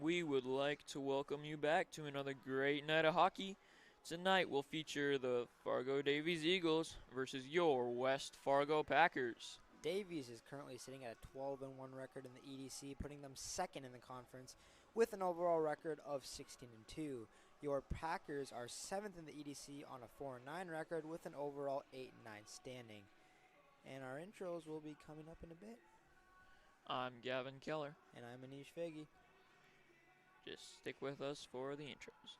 We would like to welcome you back to another great night of hockey. Tonight will feature the Fargo Davies Eagles versus your West Fargo Packers. Davies is currently sitting at a 12-1 record in the EDC, putting them second in the conference with an overall record of 16-2. Your Packers are seventh in the EDC on a 4-9 record with an overall 8-9 standing. And our intros will be coming up in a bit. I'm Gavin Keller. And I'm Anish Faggy. Just stick with us for the intros.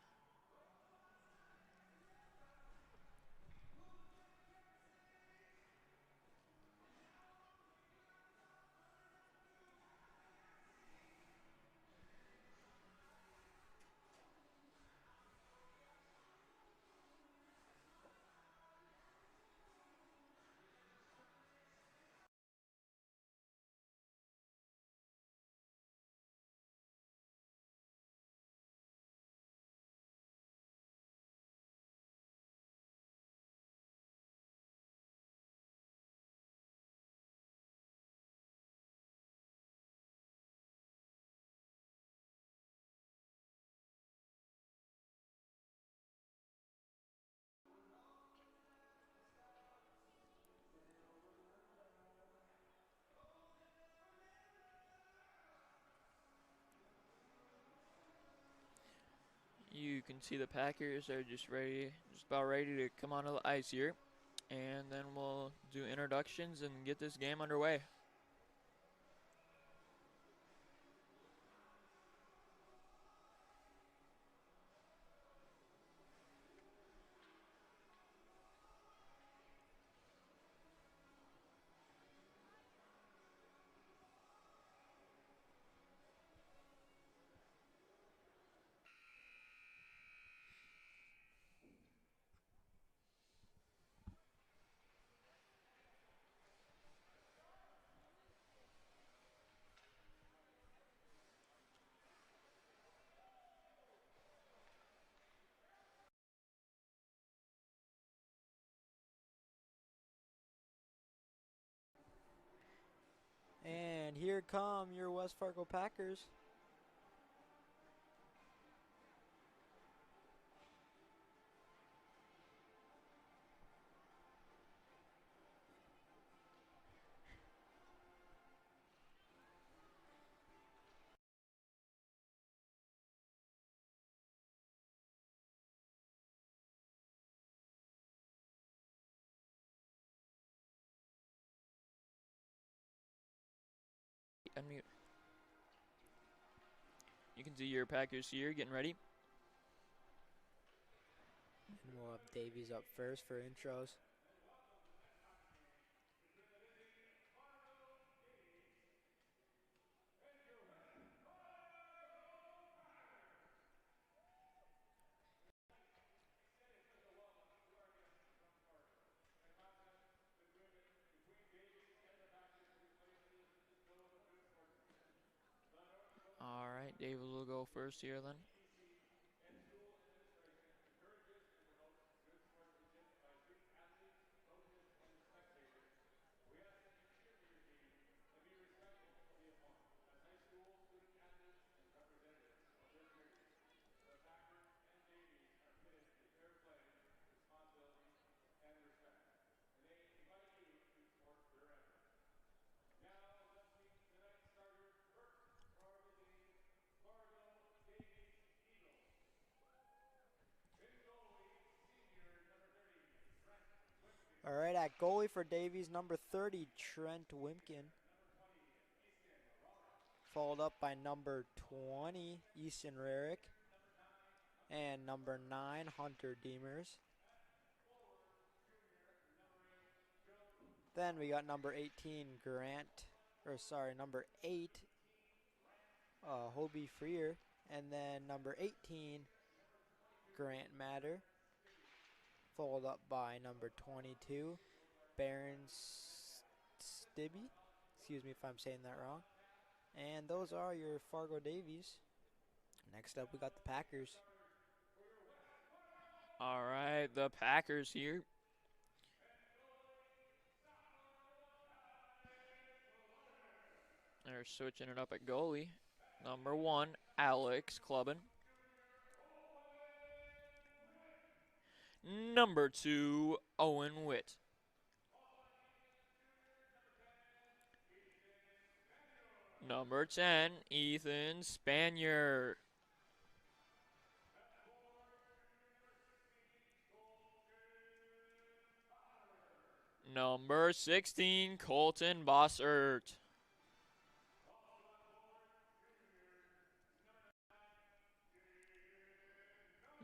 You can see the Packers are just about ready to come onto the ice here. And then we'll do introductions and get this game underway. And here come your West Fargo Packers. Unmute. You can see your Packers here getting ready. And we'll have Davies up first for intros. All right, David will go first here then. All right, at goalie for Davies, number 30, Trent Wimpkin. Followed up by number 20, Easton Rarick. And number 9, Hunter Demers. Then we got number 18, number 8, Hobie Freer. And then number 18, Grant Matter. Followed up by number 22, Baron Stibby. Excuse me if I'm saying that wrong. And those are your Fargo Davies. Next up, we got the Packers. All right, the Packers here. They're switching it up at goalie. Number 1, Alex Clubbin. Number 2, Owen Witt. Number 10, Ethan Spanier. Number 16, Colton Bossert.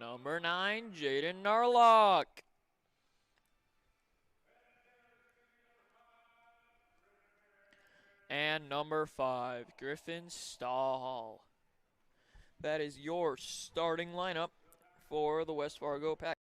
Number 9, Jaden Narlock. And number 5, Griffin Stahl. That is your starting lineup for the West Fargo Pack.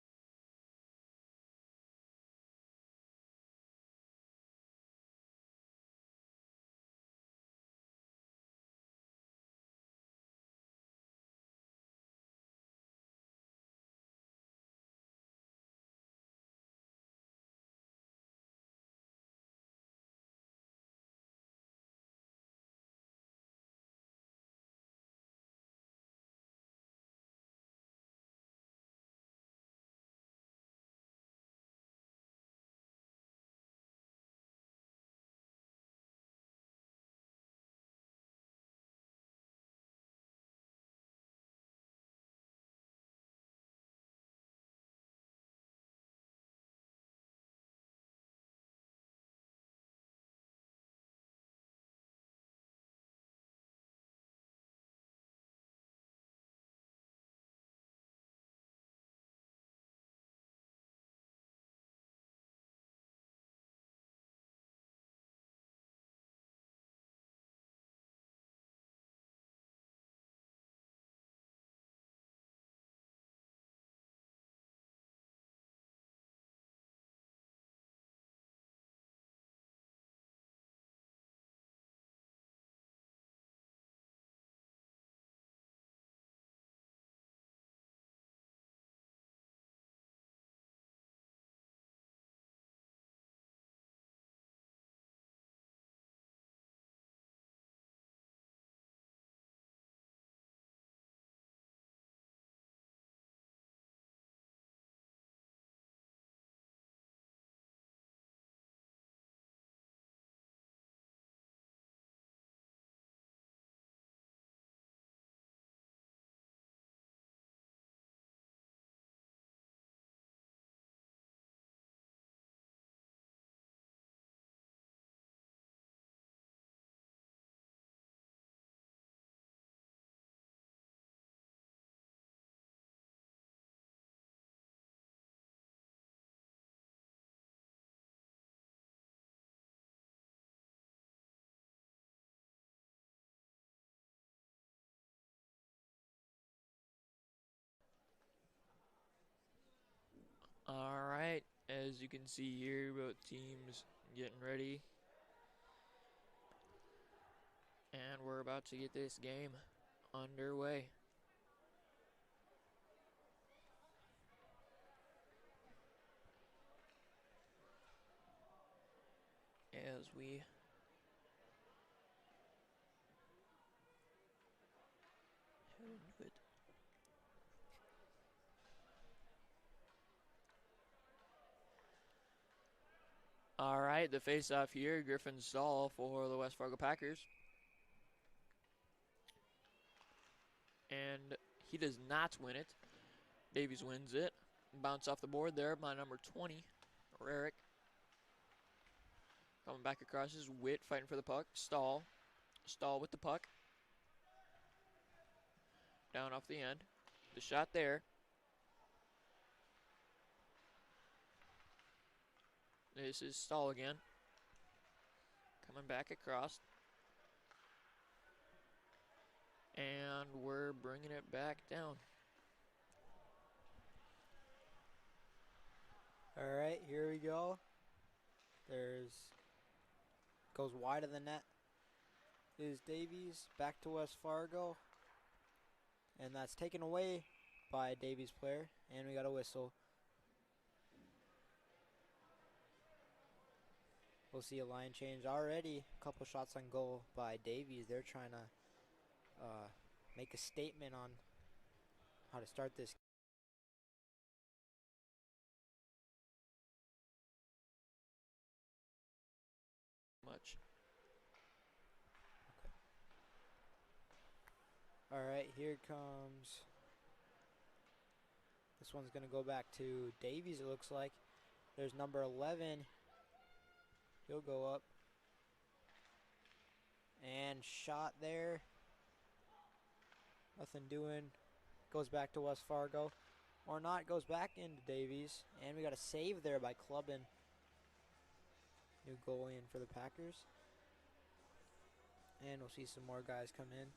All right, as you can see here, both teams getting ready, and we're about to get this game underway. As we head into it. All right, the face-off here, Griffin Stahl for the West Fargo Packers. And he does not win it. Davies wins it. Bounce off the board there by number 20, Rarick. Coming back across is Witt fighting for the puck. Stahl. Stahl with the puck. Down off the end. The shot there. This is Stahl again. Coming back across. And we're bringing it back down. All right, here we go. Goes wide of the net. Is Davies back to West Fargo. And that's taken away by Davies player. And we got a whistle. We'll see a line change already. A couple shots on goal by Davies. They're trying to make a statement on how to start this. Much. All right, here comes. This one's going to go back to Davies, it looks like. There's number 11. He'll go up. And shot there. Nothing doing. Goes back to West Fargo. Or not, goes back into Davies. And we got a save there by Clubbin. New goal in for the Packers. And we'll see some more guys come in.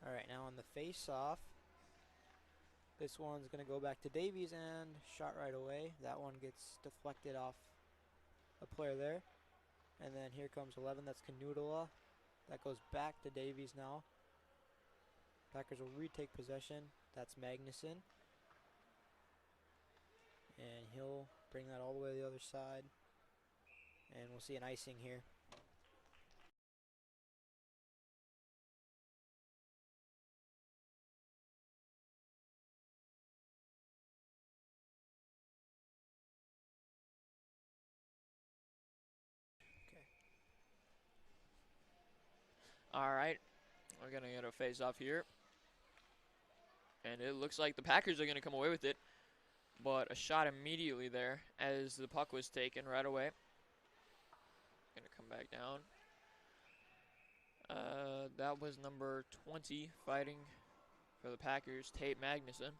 All right, now on the face-off, this one's going to go back to Davies and shot right away. That one gets deflected off a player there. And then here comes 11, that's Kanudala. That goes back to Davies now. Packers will retake possession. That's Magnuson. And he'll bring that all the way to the other side. And we'll see an icing here. All right, we're going to get a face-off here. And it looks like the Packers are going to come away with it. But a shot immediately there as the puck was taken right away. Going to come back down. That was number 20 fighting for the Packers, Tate Magnuson.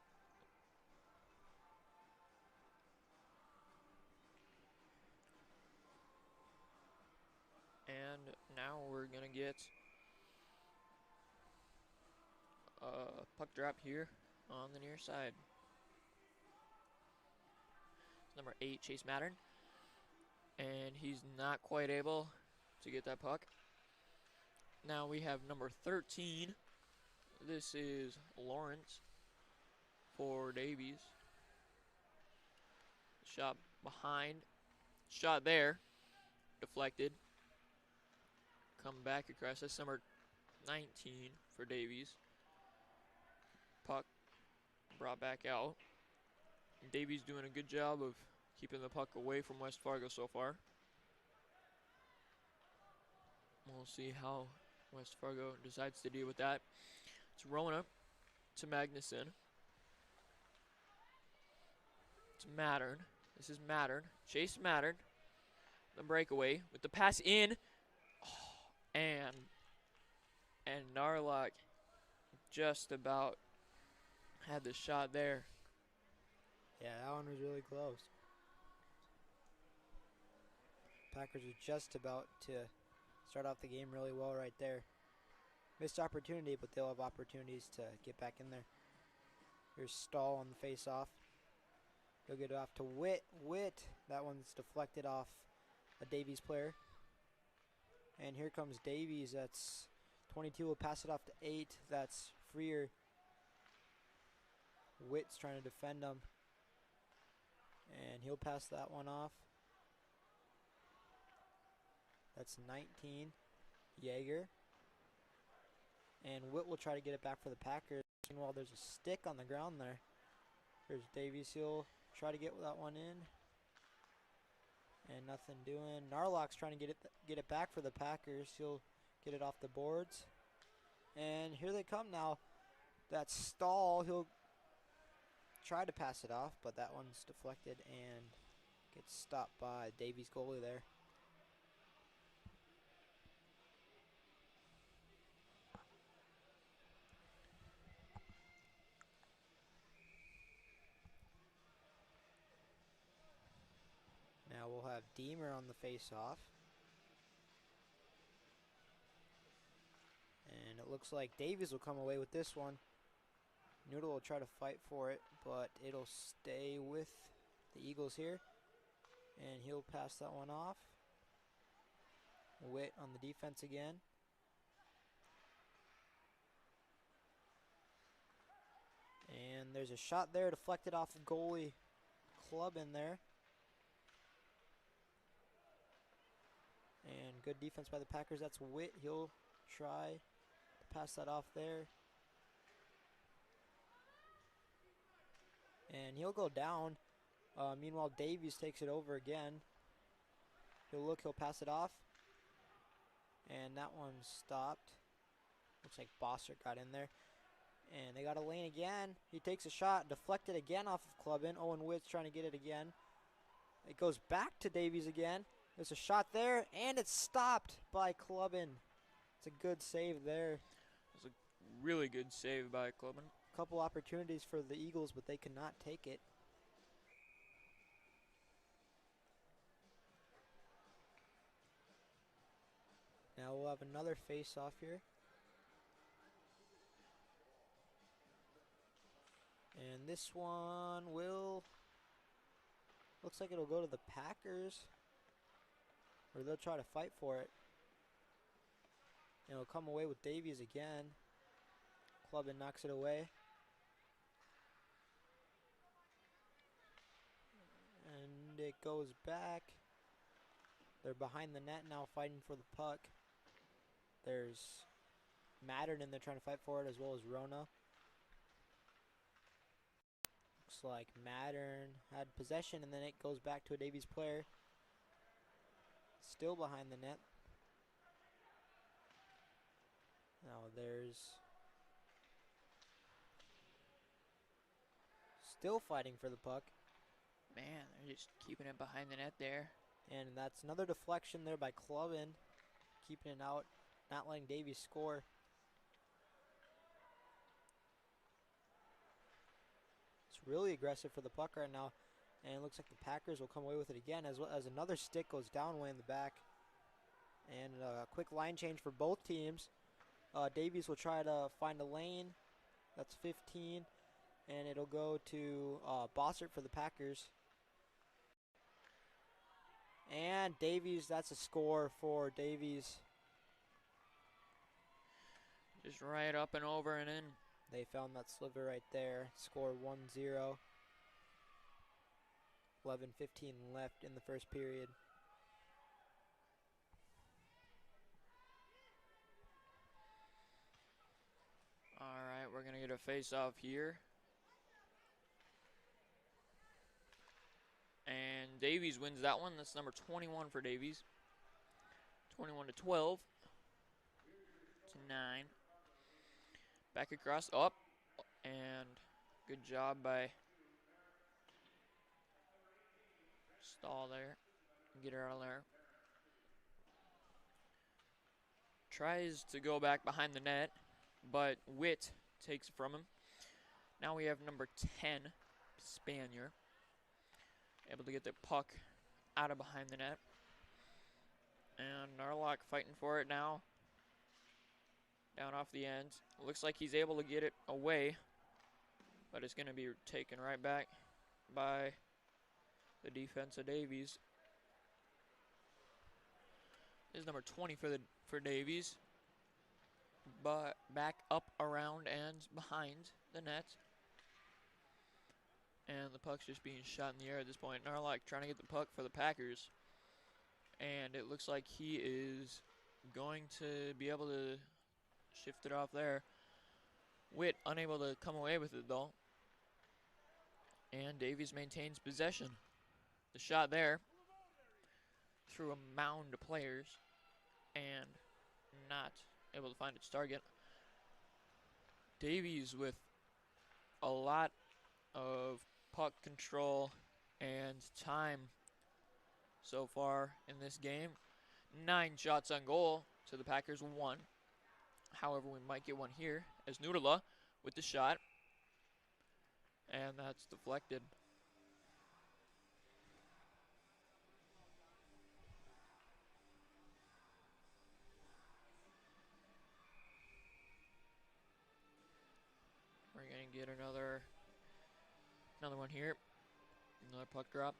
And now we're going to get a puck drop here on the near side. Number 8, Chase Mattern. And he's not quite able to get that puck. Now we have number 13. This is Lawrence for Davies. Shot behind. Shot there. Deflected. Come back across. That's number 19 for Davies. Puck brought back out. Davies doing a good job of keeping the puck away from West Fargo so far. We'll see how West Fargo decides to deal with that. It's Rona to Magnuson. It's Mattern. This is Mattern. Chase Mattern. The breakaway with the pass in. Oh, and Narlock just about had the shot there. Yeah, that one was really close. Packers are just about to start off the game really well right there. Missed opportunity, but they'll have opportunities to get back in there. Here's Stahl on the face-off. He'll get it off to Witt. Witt, that one's deflected off a Davies player. And here comes Davies. That's 22 will pass it off to 8. That's Freer. Witt's trying to defend him. And he'll pass that one off. That's 19. Jaeger. And Witt will try to get it back for the Packers. Meanwhile, there's a stick on the ground there. There's Davies. He'll try to get that one in. And nothing doing. Narlock's trying to get it back for the Packers. He'll get it off the boards. And here they come now. That's Stahl. He'll try to pass it off, but that one's deflected and gets stopped by Davies' goalie there. Now we'll have Deemer on the face-off. And it looks like Davies will come away with this one. Noodle will try to fight for it, but it'll stay with the Eagles here. And he'll pass that one off. Witt on the defense again. And there's a shot there deflected off the goalie. Club in there. And good defense by the Packers. That's Witt. He'll try to pass that off there. And he'll go down. Meanwhile, Davies takes it over again. He'll pass it off. And that one's stopped. Looks like Bossert got in there. And they got a lane again. He takes a shot, deflected again off of Clubbin. Owen Witt's trying to get it again. It goes back to Davies again. There's a shot there, and it's stopped by Clubbin. It's a good save there. It's a really good save by Clubbin. Couple opportunities for the Eagles, but they could not take it. Now we'll have another face-off here. And this one looks like it'll go to the Packers. Or they'll try to fight for it. And it'll come away with Davies again. Clubbin knocks it away. And it goes back. They're behind the net now fighting for the puck. There's Mattern in there trying to fight for it, as well as Rona. Looks like Mattern had possession, and then it goes back to a Davies player. Still behind the net. Now there's still fighting for the puck. Man, they're just keeping it behind the net there. And that's another deflection there by Clubbin. Keeping it out, not letting Davies score. It's really aggressive for the puck right now. And it looks like the Packers will come away with it again, as well as another stick goes down way in the back. And a quick line change for both teams. Davies will try to find a lane. That's 15. And it'll go to Bossert for the Packers. And Davies, that's a score for Davies. Just right up and over and in. They found that sliver right there. Score 1-0. 11:15 left in the first period. All right, we're going to get a face-off here. And Davies wins that one. That's number 21 for Davies. 21-12. To 9. Back across, up. And good job by Stahl there. Get her out of there. Tries to go back behind the net, but Witt takes it from him. Now we have number 10, Spanier. Able to get the puck out of behind the net. And Narlock fighting for it now. Down off the end. Looks like he's able to get it away, but it's going to be taken right back by the defense of Davies. This is number 20 for Davies. But back up, around, and behind the net. And the puck's just being shot in the air at this point. Narlock trying to get the puck for the Packers. And it looks like he is going to be able to shift it off there. Witt unable to come away with it though. And Davies maintains possession. The shot there through a mound of players and not able to find its target. Davies with a lot of puck control and time so far in this game. 9 shots on goal to the Packers 1. However, we might get one here as Nudala with the shot. And that's deflected. We're going to get another one here. Another puck drop.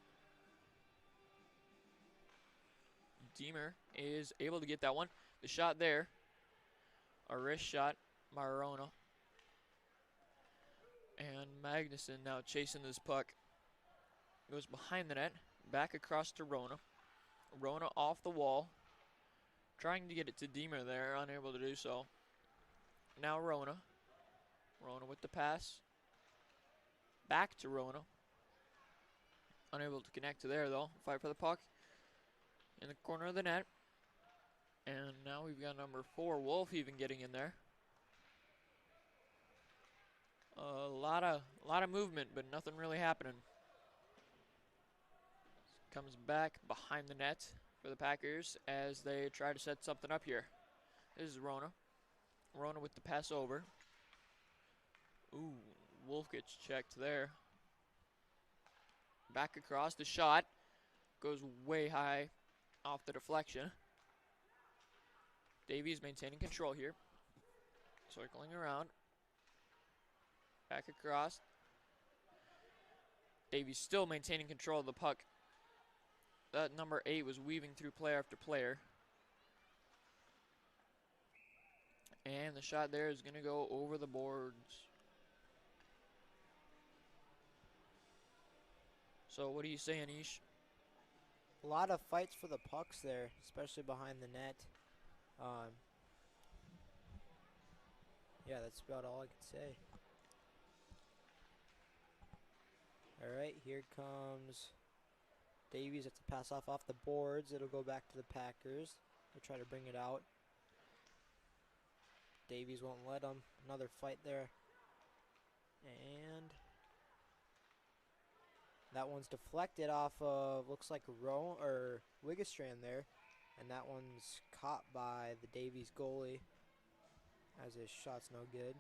Deemer is able to get that one. The shot there. A wrist shot. Marona. And Magnuson now chasing this puck. Goes behind the net. Back across to Rona. Rona off the wall. Trying to get it to Deemer there. Unable to do so. Now Rona. Rona with the pass. Back to Rona. Unable to connect to there though. Fight for the puck. In the corner of the net. And now we've got number 4, Wolf, even getting in there. A lot of movement, but nothing really happening. Comes back behind the net for the Packers as they try to set something up here. This is Rona. Rona with the pass over. Ooh, Wolf gets checked there. Back across, the shot goes way high off the deflection. Davies maintaining control here. Circling around. Back across. Davies still maintaining control of the puck. That number 8 was weaving through player after player. And the shot there is going to go over the boards. So what do you say, Anish? A lot of fights for the pucks there, especially behind the net. Yeah, that's about all I can say. Alright, here comes Davies. It's a pass off the boards. It'll go back to the Packers. They'll try to bring it out. Davies won't let them. Another fight there. And that one's deflected off of, looks like Wigglestrand there. And that one's caught by the Davies goalie as his shot's no good.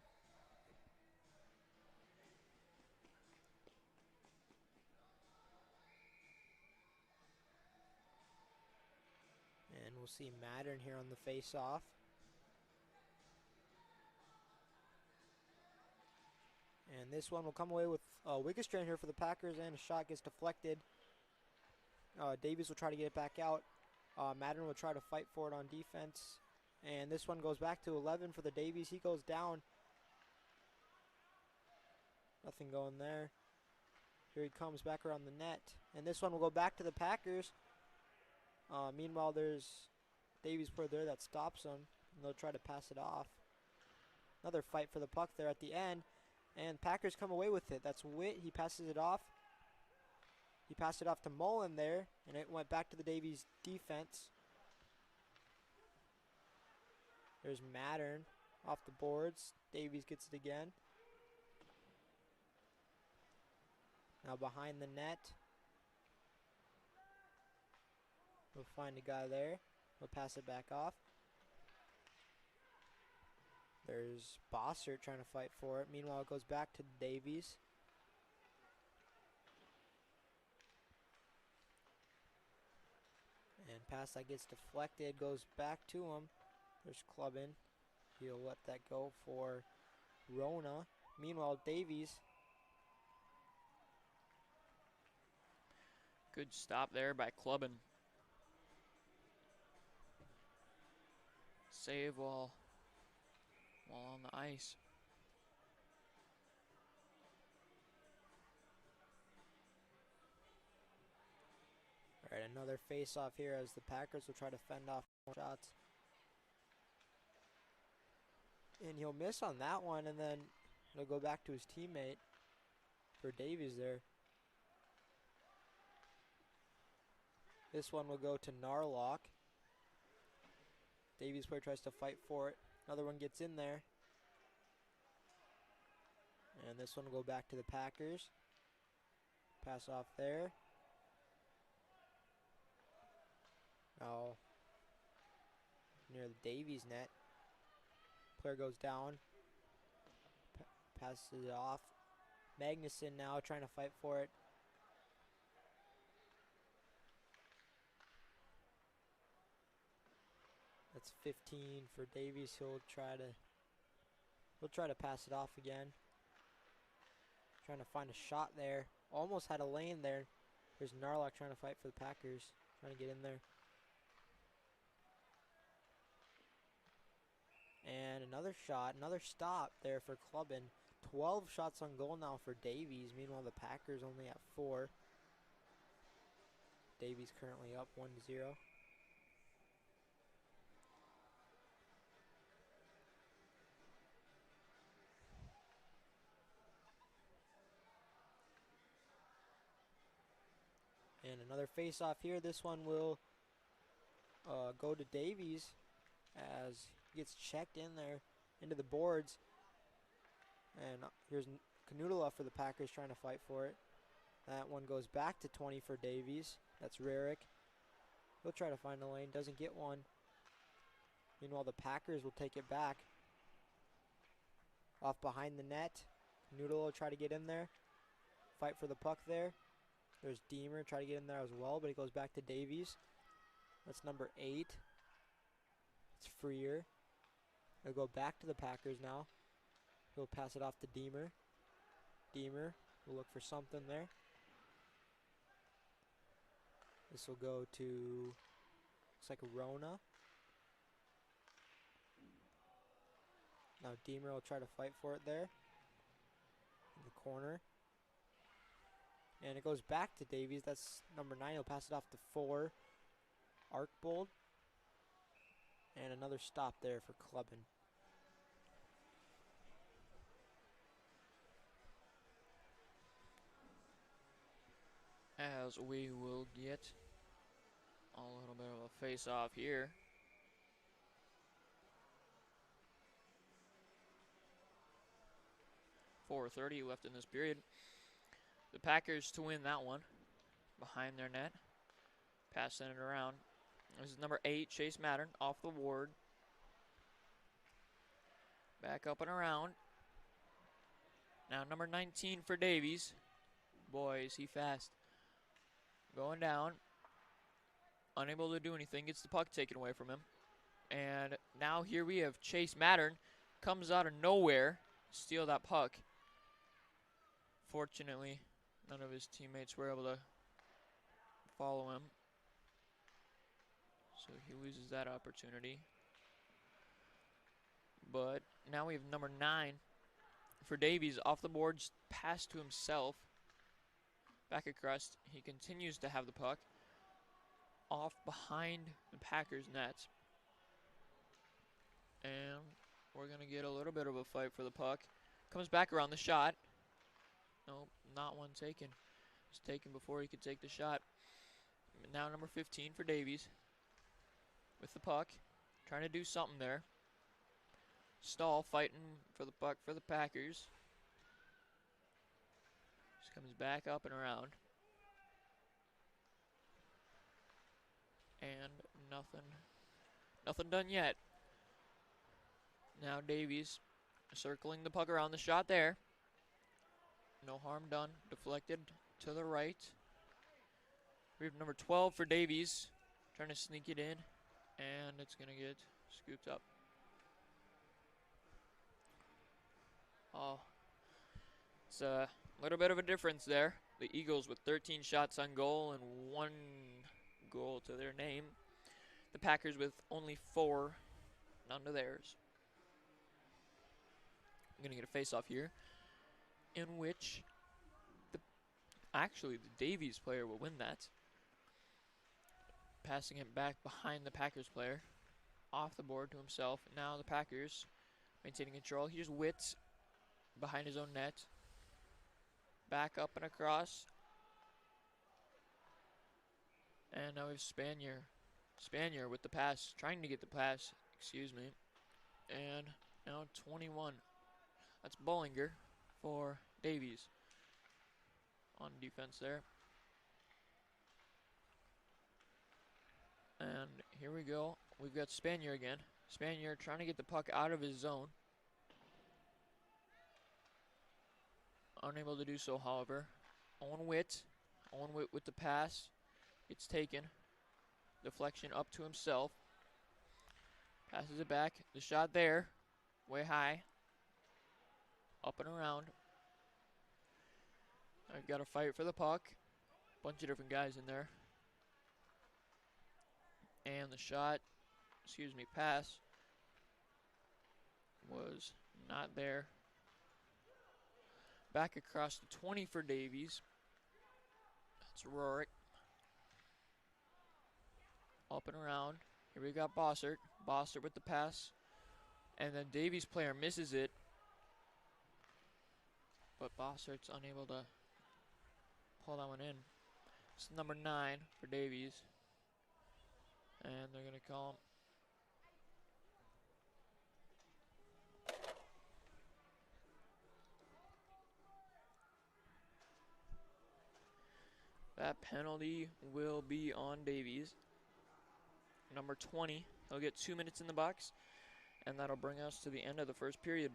And we'll see Mattern here on the face-off. And this one will come away with Wigglestrand here for the Packers, and a shot gets deflected. Davies will try to get it back out. Mattern will try to fight for it on defense. And this one goes back to 11 for the Davies. He goes down. Nothing going there. Here he comes back around the net. And this one will go back to the Packers. Meanwhile, there's Davies player there that stops him. And they'll try to pass it off. Another fight for the puck there at the end. And Packers come away with it. That's Witt. He passes it off. He passed it off to Mullen there. And it went back to the Davies defense. There's Mattern off the boards. Davies gets it again. Now behind the net. We'll find a guy there. We'll pass it back off. There's Bossert trying to fight for it. Meanwhile, it goes back to Davies. And pass that gets deflected, goes back to him. There's Clubbin. He'll let that go for Rona. Meanwhile, Davies. Good stop there by Clubbin. Save while on the ice. All right, another face-off here as the Packers will try to fend off more shots. And he'll miss on that one, and then it'll go back to his teammate for Davies there. This one will go to Narlock. Davies player tries to fight for it. Another one gets in there. And this one will go back to the Packers. Pass off there. Now, near the Davies net. Player goes down. Passes it off. Magnuson now trying to fight for it. That's 15 for Davies. He'll try to pass it off again. Trying to find a shot there. Almost had a lane there. There's Narlock trying to fight for the Packers. Trying to get in there. And another shot, another stop there for Clubbin. 12 shots on goal now for Davies. Meanwhile, the Packers only at 4. Davies currently up 1-0. And another face-off here. This one will go to Davies as he gets checked in there into the boards. And here's Knudela for the Packers trying to fight for it. That one goes back to 20 for Davies. That's Rarick. He'll try to find a lane. Doesn't get one. Meanwhile, the Packers will take it back. Off behind the net. Knudela will try to get in there. Fight for the puck there. There's Deemer, try to get in there as well, but he goes back to Davies. That's number 8. It's Freer. He'll go back to the Packers now. He'll pass it off to Deemer. Deemer will look for something there. This will go to, looks like Rona. Now Deemer will try to fight for it there. In the corner. And it goes back to Davies. That's number 9. He'll pass it off to 4. Arkbold. And another stop there for Clubbin. As we will get a little bit of a face-off here. .4:30 left in this period. The Packers to win that one behind their net. Passing it around. This is number 8, Chase Mattern, off the ward. Back up and around. Now number 19 for Davies. Boy, is he fast. Going down. Unable to do anything. Gets the puck taken away from him. And now here we have Chase Mattern. Comes out of nowhere. Steal that puck. Fortunately, none of his teammates were able to follow him. So he loses that opportunity. But now we have number 9 for Davies off the boards, pass to himself. Back across, he continues to have the puck. Off behind the Packers' nets. And we're going to get a little bit of a fight for the puck. Comes back around the shot. Nope, not one taken. It was taken before he could take the shot. Now number 15 for Davies. With the puck. Trying to do something there. Stahl fighting for the puck for the Packers. Just comes back up and around. And nothing done yet. Now Davies circling the puck around the shot there. No harm done. Deflected to the right. We have number 12 for Davies. Trying to sneak it in. And it's going to get scooped up. Oh, it's a little bit of a difference there. The Eagles with 13 shots on goal and 1 goal to their name. The Packers with only 4, none to theirs. I'm going to get a face-off here, in which actually the Davies player will win that. Passing it back behind the Packers player. Off the board to himself. Now the Packers maintaining control. Here's Witt behind his own net. Back up and across. And now we have Spanier. Spanier with the pass. Trying to get the pass. Excuse me. And now 21. That's Bollinger for Davies on defense there. And here we go. We've got Spanier again. Spanier trying to get the puck out of his zone. Unable to do so, however. Owen Witt. Owen Witt with the pass. It's taken. Deflection up to himself. Passes it back. The shot there. Way high. Up and around. I've got to fight for the puck. Bunch of different guys in there. And the shot, pass was not there. Back across the 20 for Davies. That's Rorik. Up and around. Here we got Bossert. Bossert with the pass. And then Davies player misses it. But Bossert's unable to pull that one in. It's number 9 for Davies. And they're going to call him. That penalty will be on Davies. Number 20. He'll get 2 minutes in the box. And that'll bring us to the end of the first period.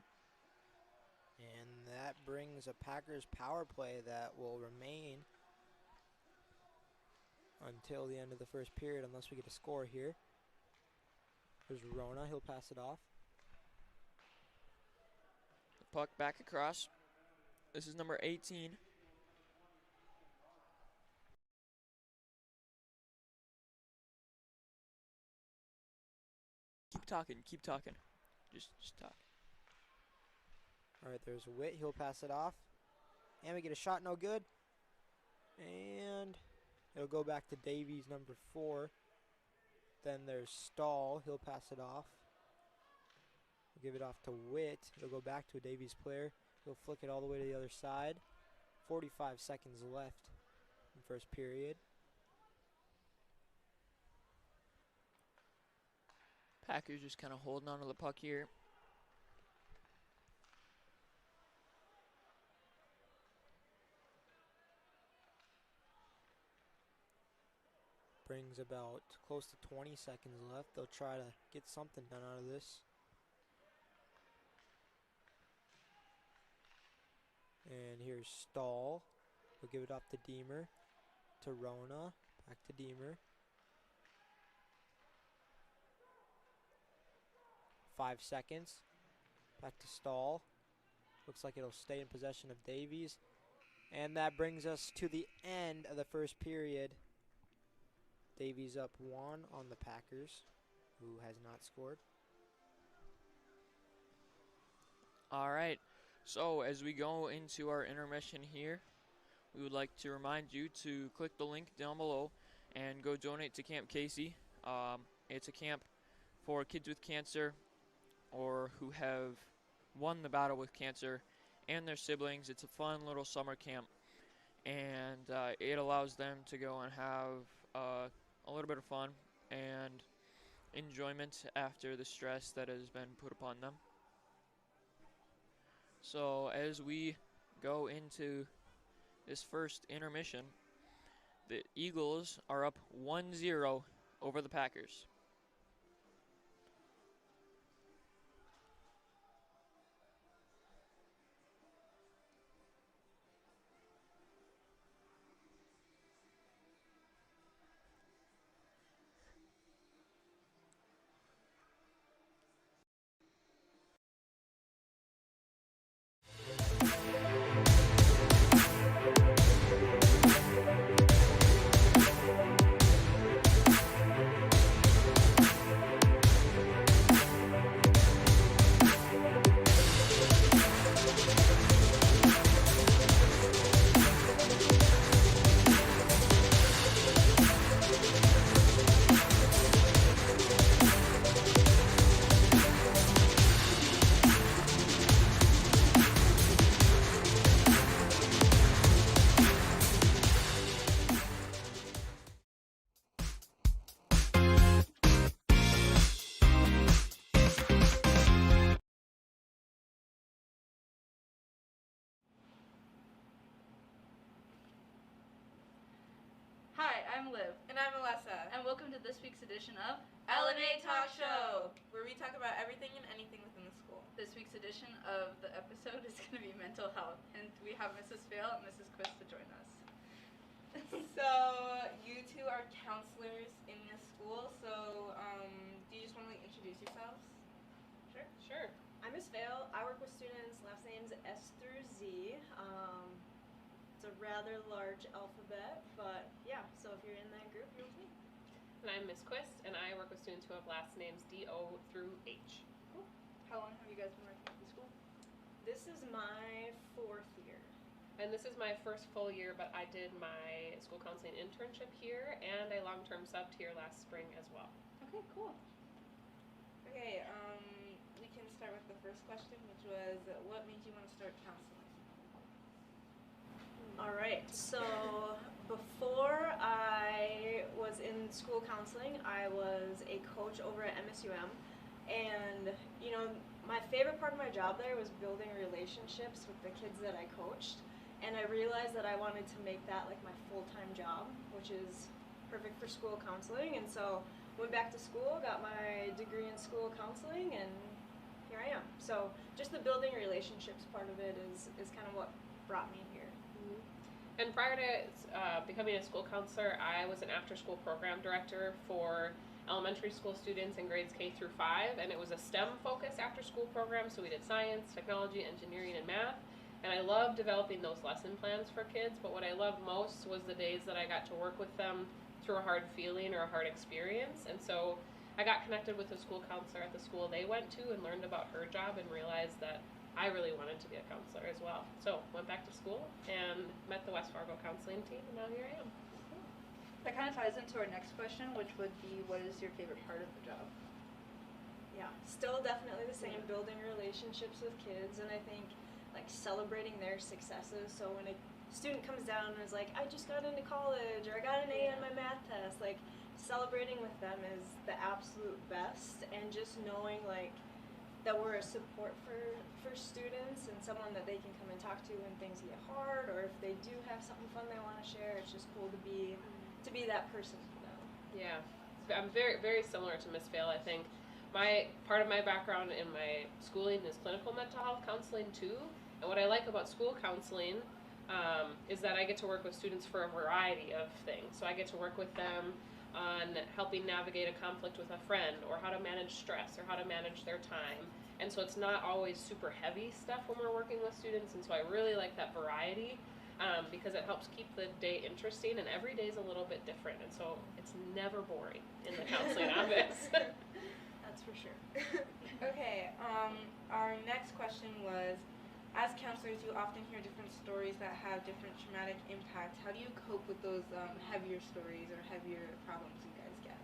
And that brings a Packers power play that will remain until the end of the first period unless we get a score here. There's Rona. He'll pass it off. The puck back across. This is number 18. Keep talking. Just talk. All right, there's Witt. He'll pass it off. And we get a shot, no good. And it'll go back to Davies, number 4. Then there's Stahl. He'll pass it off. We'll give it off to Witt. It'll go back to a Davies player. He'll flick it all the way to the other side. 45 seconds left in first period. Packers just kind of holding on to the puck here. Brings about close to 20 seconds left. They'll try to get something done out of this. And here's Stahl. We'll give it off to Deemer. To Rona. Back to Deemer. 5 seconds. Back to Stahl. Looks like it'll stay in possession of Davies. And that brings us to the end of the first period. Davies up 1 on the Packers, who has not scored. All right. So as we go into our intermission here, we would like to remind you to click the link down below and go donate to Camp Casey. It's a camp for kids with cancer or who have won the battle with cancer and their siblings. It's a fun little summer camp, and it allows them to go and have a little bit of fun and enjoyment after the stress that has been put upon them. So as we go into this first intermission, the Eagles are up 1-0 over the Packers. I'm Liv. And I'm Alessa. And welcome to this week's edition of LNA Talk Show, where we talk about everything and anything within the school. This week's edition of the episode is going to be mental health, and we have Mrs. Fail and Mrs. Quist to join us. So, you two are counselors in this school, so do you just want to introduce yourselves? Sure. I'm Miss Vale. I work with students, last names S through Z. It's a rather large alphabet, but yeah, so if you're in that group, you're with me. And I'm Miss Quist, and I work with students who have last names D-O through H. Cool. How long have you guys been working at the school? This is my 4th year. And this is my first full year, but I did my school counseling internship here, and I long-term subbed here last spring as well. Okay, cool. Okay, we can start with the first question, which was, what made you want to start counseling? All right, so before I was in school counseling, I was a coach over at MSUM, and you know, my favorite part of my job there was building relationships with the kids that I coached, and I realized that I wanted to make that like my full-time job, which is perfect for school counseling, and so went back to school, got my degree in school counseling, and here I am. So just the building relationships part of it is kind of what brought me here. And prior to becoming a school counselor, I was an after-school program director for elementary school students in grades K through 5, and it was a STEM-focused after-school program, so we did science, technology, engineering, and math. And I loved developing those lesson plans for kids, but what I loved most was the days that I got to work with them through a hard feeling or a hard experience. And so I got connected with a school counselor at the school they went to and learned about her job and realized that I really wanted to be a counselor as well. So went back to school and met the West Fargo counseling team, and now here I am. That kind of ties into our next question, which would be, what is your favorite part of the job? Yeah, still definitely the same, building relationships with kids, and I think like celebrating their successes. So when a student comes down and is like, I just got into college, or I got an A on my math test, like celebrating with them is the absolute best, and just knowing like that we're a support for students and someone that they can come and talk to when things get hard, or if they do have something fun they want to share. It's just cool to be that person for them. Yeah, I'm very, very similar to Miss Vale. I think part of my background in my schooling is clinical mental health counseling too. And what I like about school counseling is that I get to work with students for a variety of things. So I get to work with them on helping navigate a conflict with a friend, or how to manage stress, or how to manage their time. And so it's not always super heavy stuff when we're working with students, and so I really like that variety because it helps keep the day interesting, and every day is a little bit different, and so it's never boring in the counseling office. That's for sure. Okay, our next question was, as counselors, you often hear different stories that have different traumatic impacts. How do you cope with those heavier stories or heavier problems you guys get?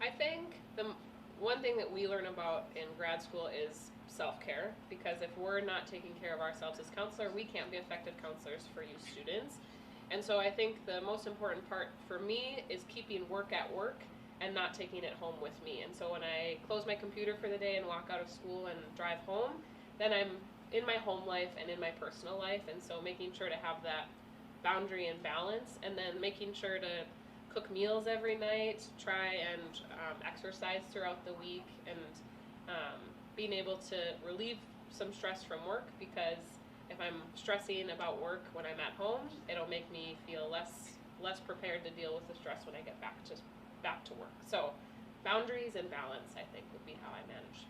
I think the one thing that we learn about in grad school is self-care, because if we're not taking care of ourselves as counselor, we can't be effective counselors for you students. And so I think the most important part for me is keeping work at work and not taking it home with me. And so when I close my computer for the day and walk out of school and drive home, then I'm in my home life and in my personal life, and so making sure to have that boundary and balance, and then making sure to cook meals every night, try and exercise throughout the week, and being able to relieve some stress from work, because if I'm stressing about work when I'm at home, it'll make me feel less prepared to deal with the stress when I get back to work. So boundaries and balance, I think, would be how I manage.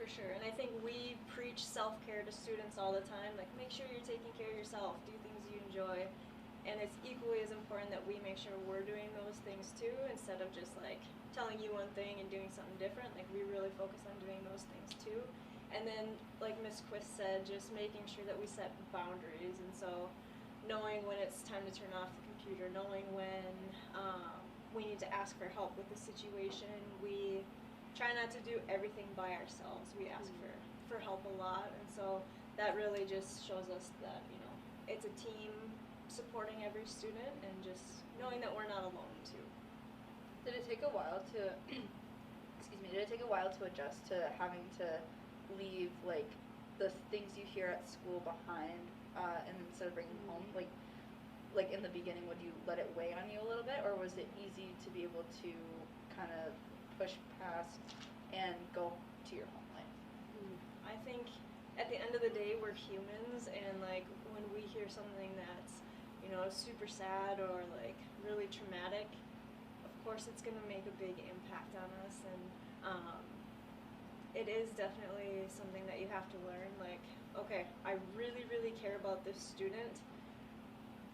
For sure, and I think we preach self-care to students all the time, like make sure you're taking care of yourself, do things you enjoy, and it's equally as important that we make sure we're doing those things too, instead of just like telling you one thing and doing something different. Like we really focus on doing those things too, and then like Miss Quist said, just making sure that we set boundaries, and so knowing when it's time to turn off the computer, knowing when we need to ask for help with the situation. We try not to do everything by ourselves. We ask for help a lot, and so that really just shows us that, you know, it's a team supporting every student, and just knowing that we're not alone too. Did it take a while to adjust to having to leave like the things you hear at school behind and instead of bringing them home? Like, like in the beginning, would you let it weigh on you a little bit, or was it easy to be able to kind of push past and go to your home life? I think at the end of the day, we're humans, and like when we hear something that's, you know, super sad or like really traumatic, of course it's gonna make a big impact on us, and it is definitely something that you have to learn. Like, okay, I really, really care about this student,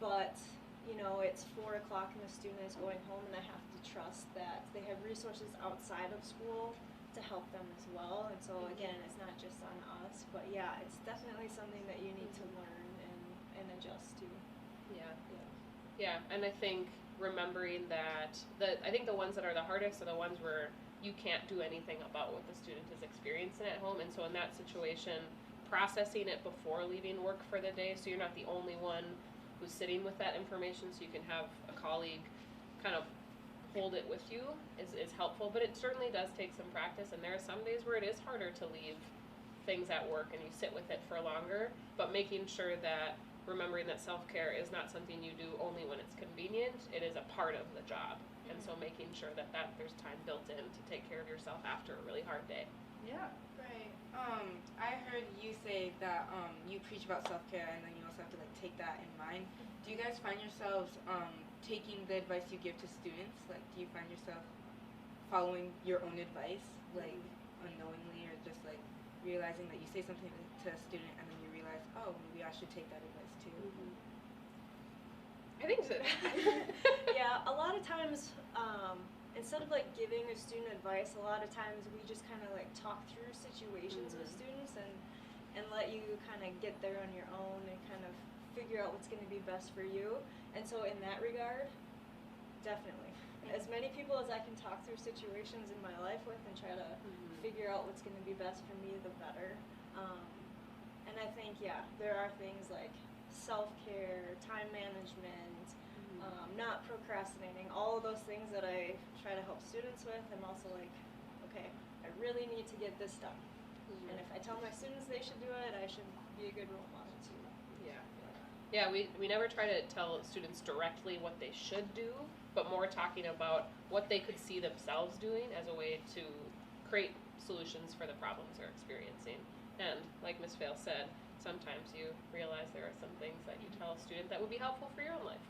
but you know, it's 4 o'clock and the student is going home, and I have to trust that they have resources outside of school to help them as well. And so again, it's not just on us, but yeah, it's definitely something that you need to learn and adjust to. Yeah, and I think remembering that I think the ones that are the hardest are the ones where you can't do anything about what the student is experiencing at home, and so in that situation, processing it before leaving work for the day, so you're not the only one who's sitting with that information, so you can have a colleague kind of hold it with you is helpful. But it certainly does take some practice, and there are some days where it is harder to leave things at work and you sit with it for longer, but making sure that remembering that self-care is not something you do only when it's convenient, it is a part of the job. And so making sure that there's time built in to take care of yourself after a really hard day. Yeah. Right. I heard you say that you preach about self-care, and then you also have to like take that in mind. Do you guys find yourselves taking the advice you give to students? Like, do you find yourself following your own advice, like unknowingly, or just like realizing that you say something to a student and then you realize, oh, maybe I should take that advice too? I think so. Yeah, a lot of times, instead of like giving a student advice, a lot of times we just kind of like talk through situations with students and let you kind of get there on your own and kind of figure out what's going to be best for you. And so in that regard, definitely. As many people as I can talk through situations in my life with and try to figure out what's going to be best for me, the better. And I think, yeah, there are things like self-care, time management, not procrastinating, all of those things that I try to help students with. I'm also like, okay, I really need to get this done. And if I tell my students they should do it, I should be a good role model too. Yeah, we never try to tell students directly what they should do, but more talking about what they could see themselves doing as a way to create solutions for the problems they're experiencing. And like Ms. Vale said, sometimes you realize there are some things that you tell a student that would be helpful for your own life.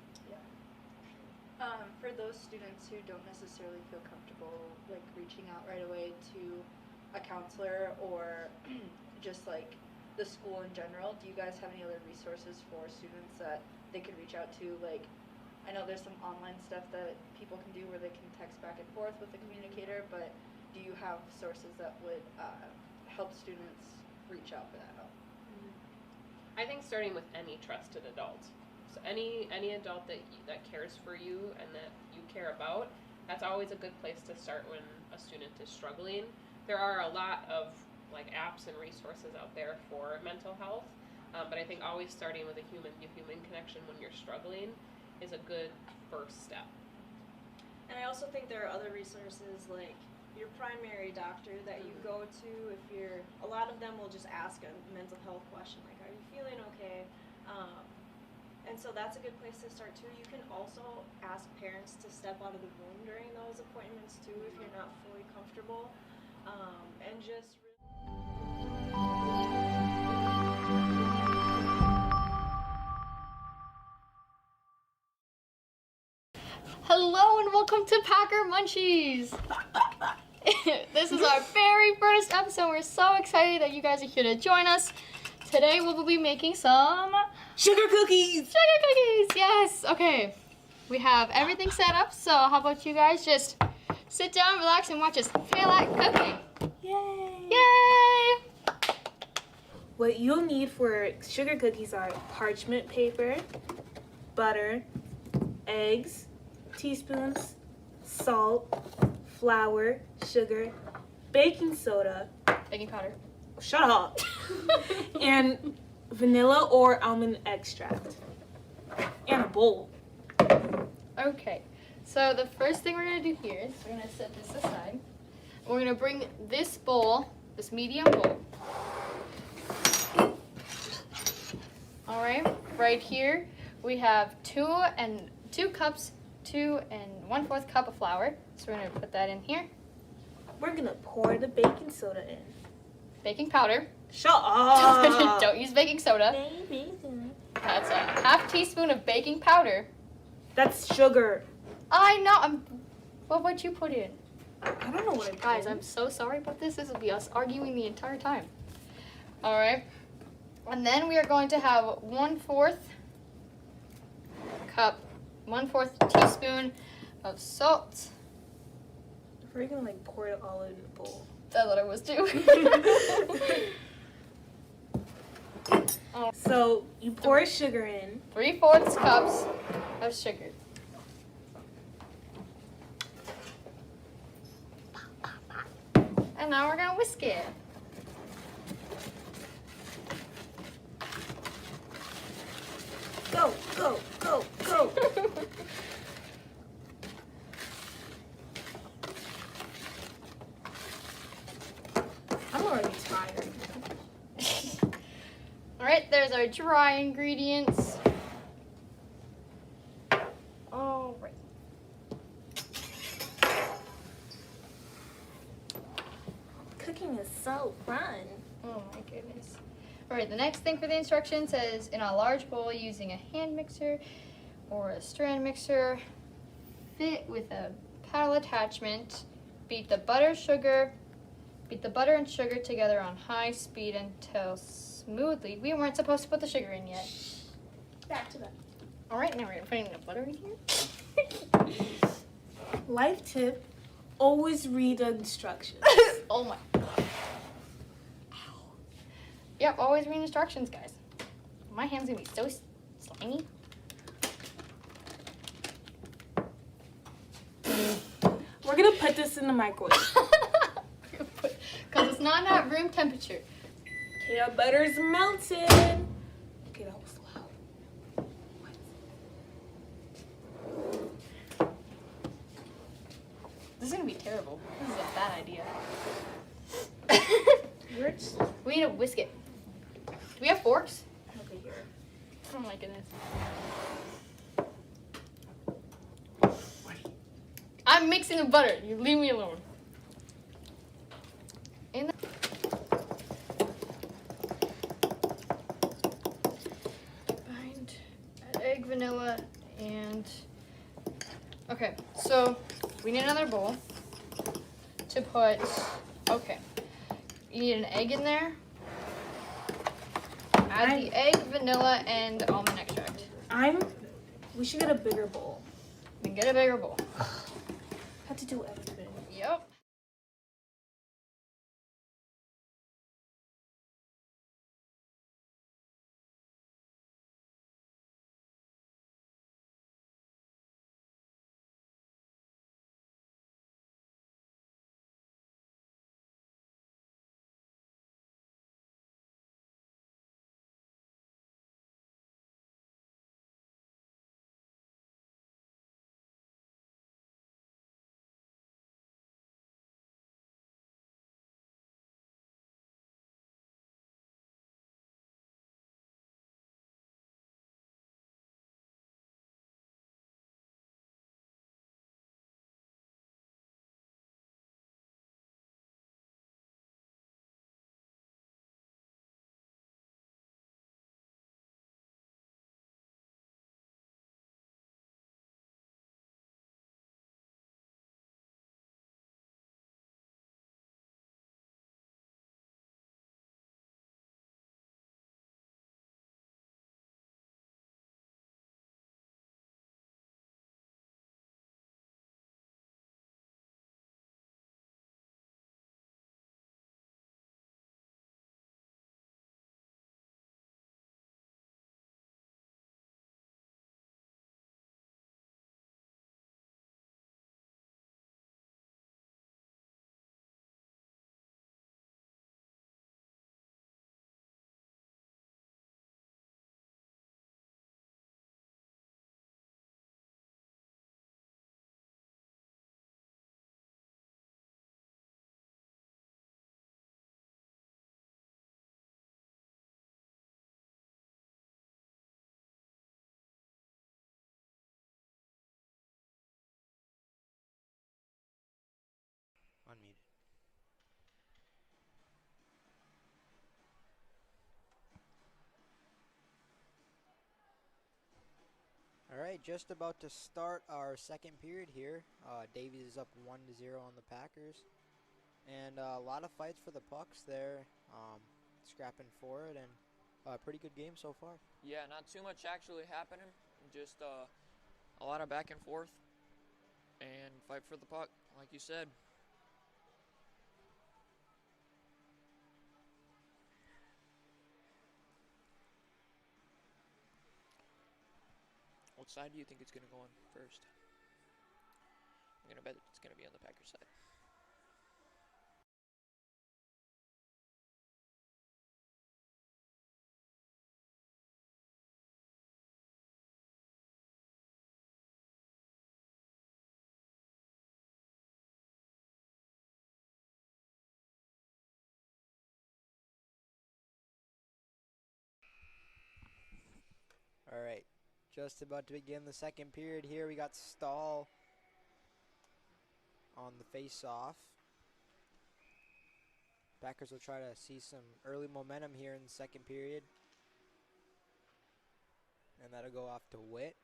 For those students who don't necessarily feel comfortable like reaching out right away to a counselor or just like the school in general, do you guys have any other resources for students that they could reach out to? Like, I know there's some online stuff that people can do where they can text back and forth with the communicator, but do you have sources that would help students reach out for that help? I think starting with any trusted adult. So any adult that cares for you and that you care about, that's always a good place to start when a student is struggling. There are a lot of like apps and resources out there for mental health, but I think always starting with a human-to-human connection when you're struggling is a good first step. And I also think there are other resources like your primary doctor that you go to if you're, a lot of them will just ask a mental health question like, are you feeling okay? And so that's a good place to start too. You can also ask parents to step out of the room during those appointments too if you're not fully comfortable. And just Hello and welcome to Packer Munchies! This is our very first episode. We're so excited that you guys are here to join us. Today we will be making some sugar cookies! Sugar cookies! Yes! Okay. We have everything set up, so how about you guys just sit down, relax, and watch us feel like cooking. Yay! Yay! What you'll need for sugar cookies are parchment paper, butter, eggs, teaspoons, salt, flour, sugar, baking soda, Baking powder. shut up, and vanilla or almond extract, and a bowl. Okay. So the first thing we're going to do here is we're going to set this aside. We're going to bring this bowl, this medium bowl. Alright, right here, we have 2 cups, 2 1/4 cup of flour. So we're gonna put that in here. We're gonna pour the baking soda in. Baking powder. Shut up. Don't use baking soda. That's a half teaspoon of baking powder. That's sugar. I know. What would you put in? I don't know what I put Guys, in. I'm so sorry about this. This will be us arguing the entire time. All right. And then we are going to have 1/4 cup, 1/4 teaspoon of salt. We're gonna like pour it all in the bowl. That's what I was doing. So you pour sugar in. 3/4 cups of sugar. And now we're gonna whisk it. Go, go, go, go. I'm already tired. Alright, there's our dry ingredients. Alright. Cooking is so fun. Oh my goodness. Alright, the next thing for the instructions says in a large bowl using a hand mixer or a strand mixer, fit with a paddle attachment, beat the butter and sugar together on high speed until smoothly. We weren't supposed to put the sugar in yet. Back to that. Alright, now we're putting the butter in here. Life tip, always read the instructions. Oh my god. Yep, always read instructions, guys. My hand's gonna be so slimy. We're gonna put this in the microwave. Because it's not at room temperature. Okay, our butter's melted. Okay, that was loud. This is gonna be terrible. This is a bad idea. We need to whisk it. Do we have forks? Okay, here. Oh my goodness. I'm mixing the butter. You leave me alone. In the bind egg, vanilla, and okay. So we need another bowl to put. Okay, you need an egg in there. Add the egg, vanilla, and almond extract. We should get a bigger bowl. Then get a bigger bowl. Have to do everything. Yep. right, just about to start our second period here. Davies is up 1-0 on the Packers. And a lot of fights for the pucks there, scrapping for it, and a pretty good game so far. Yeah, not too much actually happening. Just a lot of back and forth and fight for the puck, like you said. What side do you think it's going to go on first? I'm going to bet it's going to be on the Packers side. All right, just about to begin the second period here. We got Stahl on the face-off. Packers will try to see some early momentum here in the second period. And that'll go off to Witt.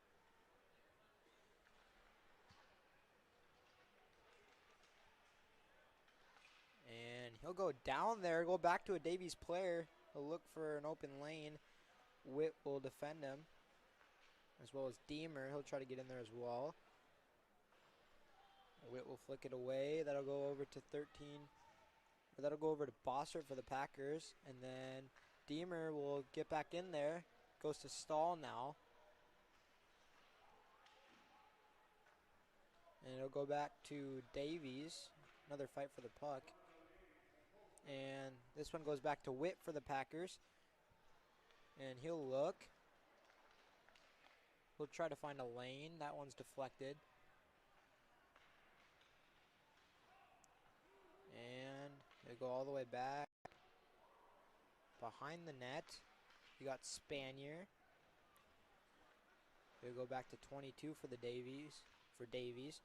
And he'll go down there, go back to a Davies player. He'll look for an open lane. Witt will defend him, as well as Deemer. He'll try to get in there as well. Witt will flick it away. That'll go over to 13. Or that'll go over to Bossert for the Packers. And then Deemer will get back in there. Goes to Stahl now. And it'll go back to Davies. Another fight for the puck. And this one goes back to Witt for the Packers. And he'll look. He'll try to find a lane. That one's deflected. And they go all the way back. Behind the net, you got Spanier. They'll go back to 22 for Davies.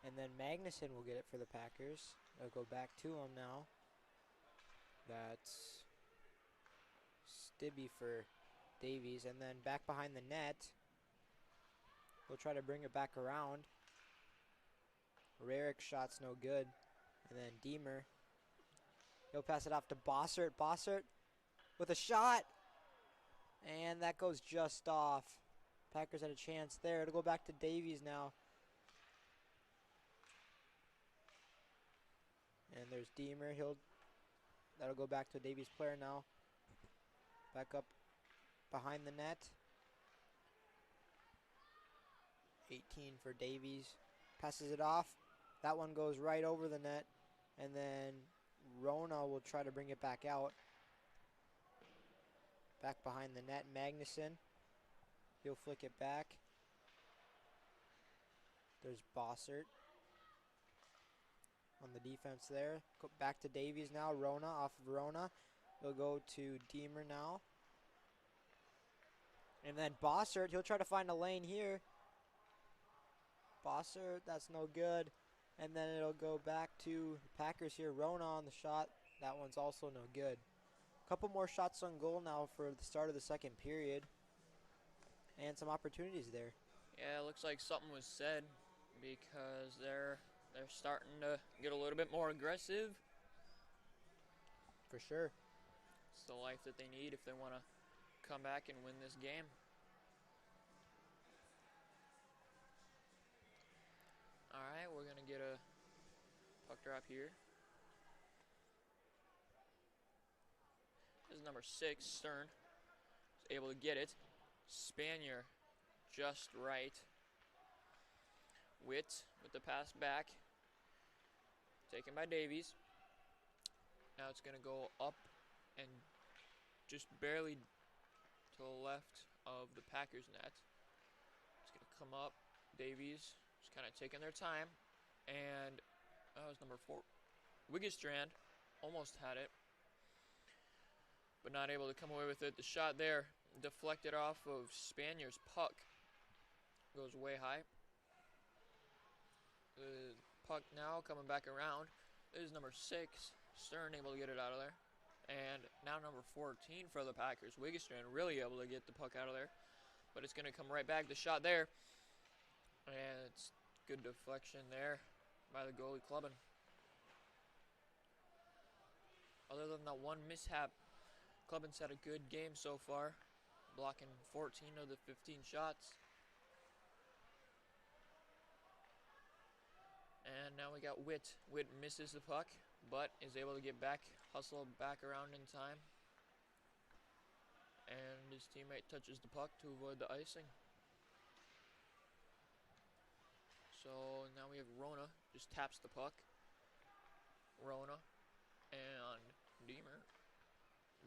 And then Magnuson will get it for the Packers. They'll go back to him now. That's Stibbe for Davies. And then back behind the net, they'll try to bring it back around. Rarick's shot's no good. And then Deemer, he'll pass it off to Bossert. Bossert with a shot. And that goes just off. Packers had a chance there. It'll go back to Davies now. And there's Deemer. That'll go back to a Davies player now. Back up behind the net. 18 for Davies. Passes it off. That one goes right over the net. And then Rona will try to bring it back out. Back behind the net, Magnuson. He'll flick it back. There's Bossert on the defense there. Go back to Davies now. Rona off of Rona. He'll go to Deemer now. And then Bossert, he'll try to find a lane here. Bossert, that's no good. And then it'll go back to the Packers here. Rona on the shot. That one's also no good. A couple more shots on goal now for the start of the second period. And some opportunities there. Yeah, it looks like something was said because they're starting to get a little bit more aggressive. For sure. It's the life that they need if they want to come back and win this game. All right, we're going to get a puck drop here. This is number 6, Stern. Is able to get it. Spanier just right. Witt with the pass back. Taken by Davies. Now it's going to go up and just barely to the left of the Packers net. It's going to come up. Davies just kind of taking their time. And that was number 4. Wiggestrand almost had it, but not able to come away with it. The shot there deflected off of Spanier's puck. Goes way high. The puck now coming back around. This is number 6. Stern able to get it out of there. And now number 14 for the Packers. Wiggestrand really able to get the puck out of there. But it's going to come right back. The shot there And it's good deflection there by the goalie Clubbin. Other than that one mishap, Clubbin's had a good game so far, blocking 14 of the 15 shots. And now we got Witt. Witt misses the puck, but is able to get back, hustle back around in time. And his teammate touches the puck to avoid the icing. So now we have Rona, just taps the puck. Rona and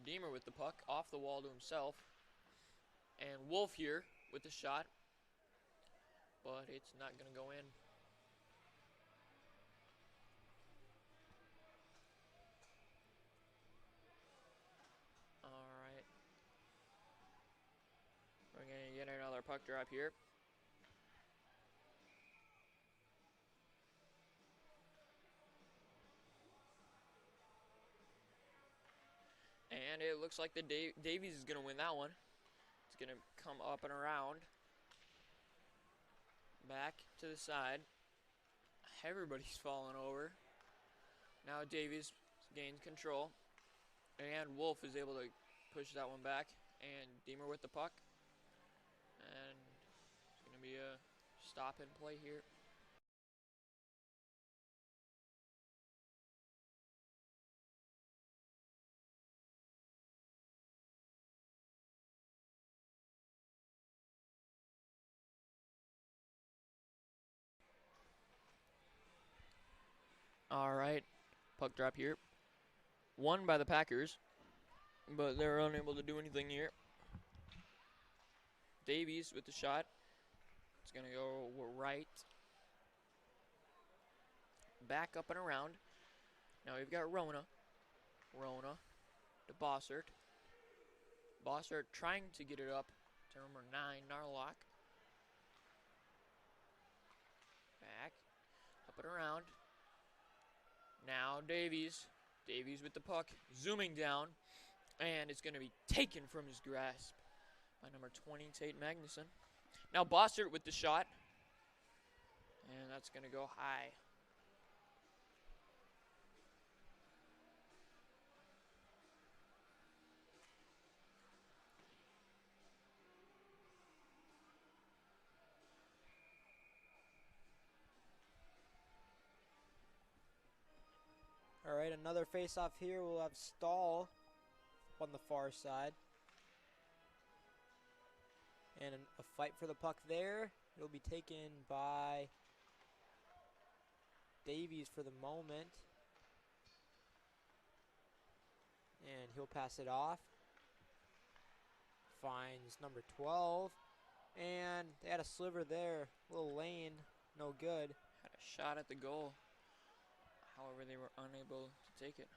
Deemer with the puck off the wall to himself. And Wolf here with the shot, but it's not going to go in. Alright. We're going to get another puck drop here. And it looks like the Davies is going to win that one. It's going to come up and around. Back to the side. Everybody's falling over. Now Davies gains control. And Wolf is able to push that one back. And Deemer with the puck. And it's going to be a stop and play here. Alright, puck drop here. Won by the Packers, but they're unable to do anything here. Davies with the shot. It's going to go right. Back up and around. Now we've got Rona. Rona to Bossert. Bossert trying to get it up to number 9, Narlock. Back. Up and around. Now Davies. Davies with the puck. Zooming down. And it's going to be taken from his grasp by number 20, Tate Magnuson. Now Bossert with the shot. And that's going to go high. All right, another face-off here. We'll have Stahl on the far side. And a fight for the puck there. It'll be taken by Davies for the moment. And he'll pass it off. Finds number 12. And they had a sliver there. Little lane. No good. Had a shot at the goal. However, they were unable to take it.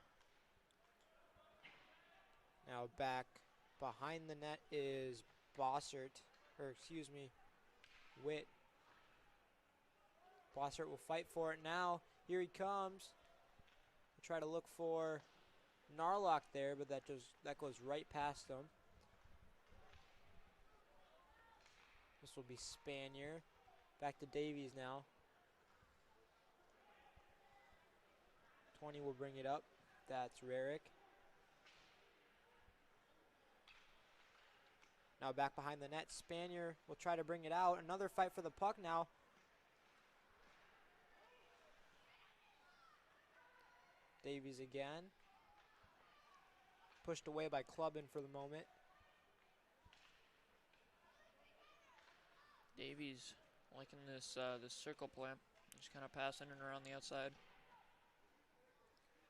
Now back behind the net is Bossert. Or excuse me, Witt. Bossert will fight for it now. Here he comes. We'll try to look for Narlock there, but that goes right past him. This will be Spanier. Back to Davies now. 20 will bring it up. That's Rarick. Now back behind the net, Spanier will try to bring it out. Another fight for the puck now. Davies again. Pushed away by Clubbin for the moment. Davies liking this circle play. Just kind of passing it around the outside.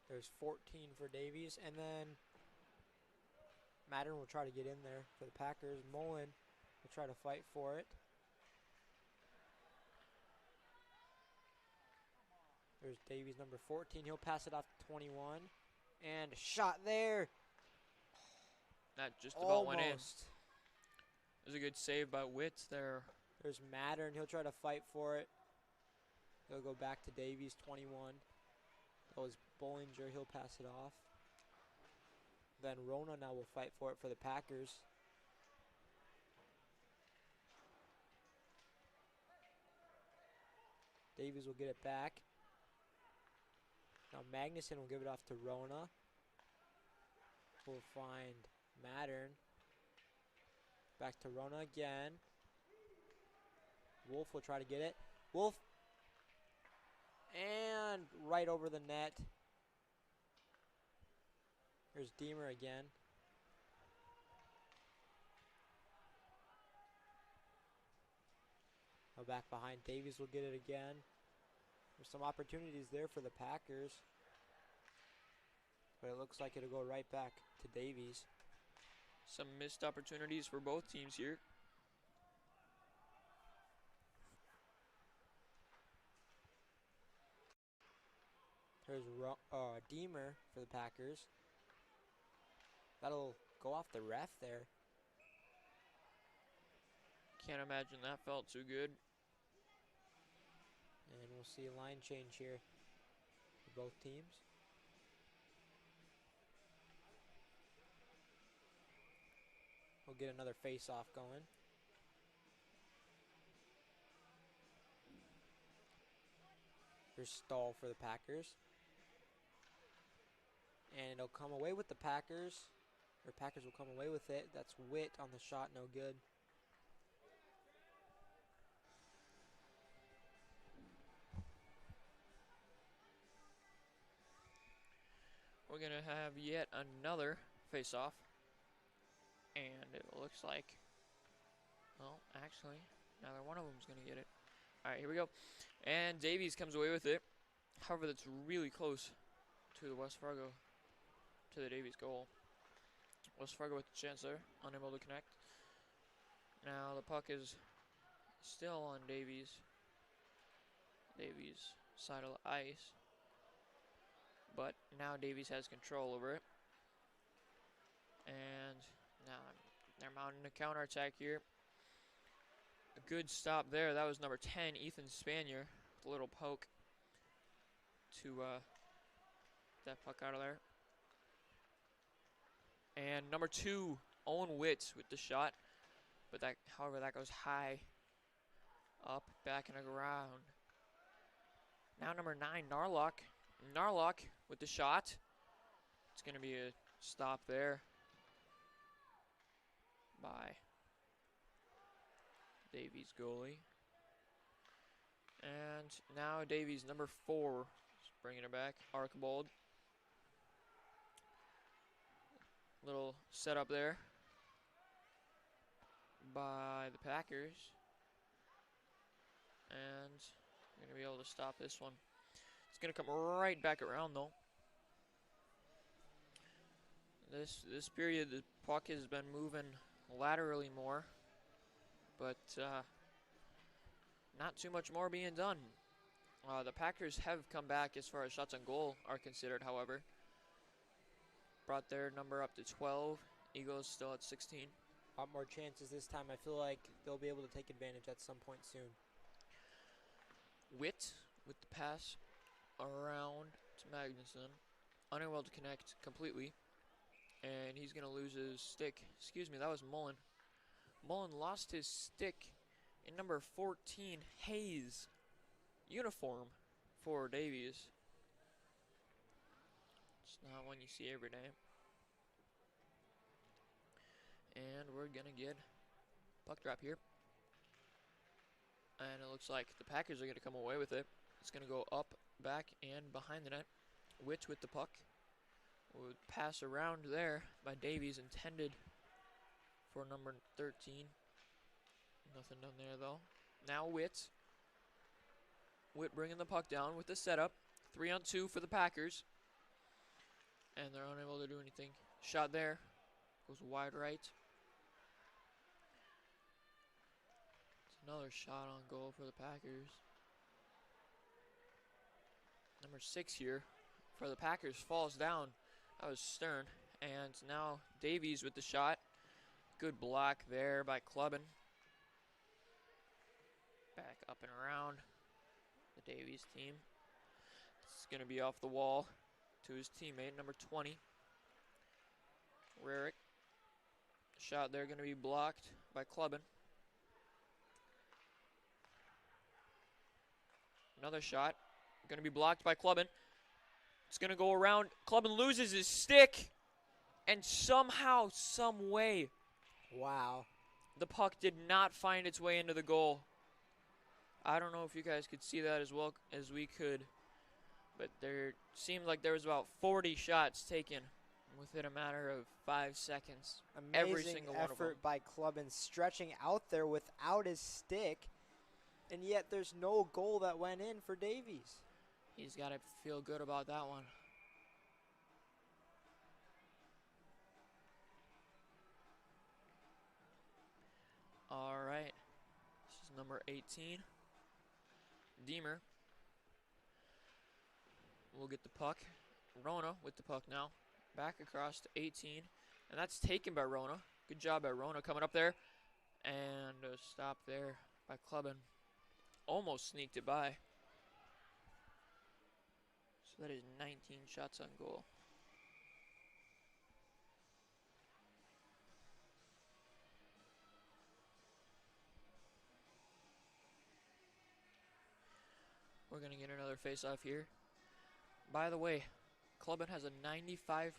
There's 14 for Davies, and then Mattern will try to get in there for the Packers. Mullen will try to fight for it. There's Davies, number 14. He'll pass it off to 21. And a shot there. That just about went in. Almost. It was a good save by Witt there. There's Mattern. He'll try to fight for it. He'll go back to Davies, 21. That was Bollinger. He'll pass it off. Then Rona now will fight for it for the Packers. Davies will get it back. Now Magnuson will give it off to Rona. We'll find Mattern. Back to Rona again. Wolf will try to get it. Wolf. And right over the net. There's Deemer again. Now back behind. Davies will get it again. There's some opportunities there for the Packers. But it looks like it'll go right back to Davies. Some missed opportunities for both teams here. There's Deemer for the Packers. That'll go off the ref there. Can't imagine that felt too good. And we'll see a line change here for both teams. We'll get another face-off going. There's Stahl for the Packers. And it'll come away with the Packers. Or Packers will come away with it. That's Witt on the shot, no good. We're going to have yet another face-off. And it looks like, well, actually, neither one of them is going to get it. All right, here we go. And Davies comes away with it. However, that's really close to the West Fargo, to the Davies goal. West Fargo with the chance there, unable to connect. Now the puck is still on Davies' side of the ice. But now Davies has control over it. And now they're mounting a counterattack here. A good stop there. That was number 10, Ethan Spanier, with a little poke to that puck out of there. And number 2, Owen Witt with the shot. But that, however, that goes high. Up, back, and around. Now number 9, Narlock. Narlock with the shot. It's going to be a stop there by Davies' goalie. And now Davies, number 4, is bringing it back. Archibald. Little setup there by the Packers. And we're going to be able to stop this one. It's going to come right back around, though. This period, the puck has been moving laterally more, but not too much more being done. The Packers have come back as far as shots on goal are considered, however. Brought their number up to 12. Eagles still at 16. A lot more chances this time. I feel like they'll be able to take advantage at some point soon. Witt with the pass around to Magnuson. Unable to connect completely. And he's going to lose his stick. Excuse me, that was Mullen. Mullen lost his stick in number 14, Hayes. Uniform for Davies. It's not one you see every day. And we're going to get puck drop here. And it looks like the Packers are going to come away with it. It's going to go up, back, and behind the net. Witt with the puck. Would pass around there by Davies, intended for number 13. Nothing done there, though. Now Witt. Witt bringing the puck down with the setup. 3-on-2 for the Packers. And they're unable to do anything. Shot there. Goes wide right. It's another shot on goal for the Packers. Number 6 here for the Packers falls down. That was Stern. And now Davies with the shot. Good block there by Clubbin. Back up and around the Davies team. It's going to be off the wall to his teammate, number 20. Rarick. Shot there going to be blocked by Clubbin. Another shot. Going to be blocked by Clubbin. It's going to go around. Clubbin loses his stick. And somehow, some way, Wow. the puck did not find its way into the goal. I don't know if you guys could see that as well as we could. But there seemed like there was about 40 shots taken within a matter of 5 seconds. Every Amazing single one of them. effort by Clubbin stretching out there without his stick. And yet there's no goal that went in for Davies. He's got to feel good about that one. All right. This is number 18. Deemer will get the puck. Rona with the puck now. Back across to 18. And that's taken by Rona. Good job by Rona coming up there. And a stop there by Clubbin. Almost sneaked it by. So that is 19 shots on goal. We're going to get another face-off here. By the way, Clubbin has a 95%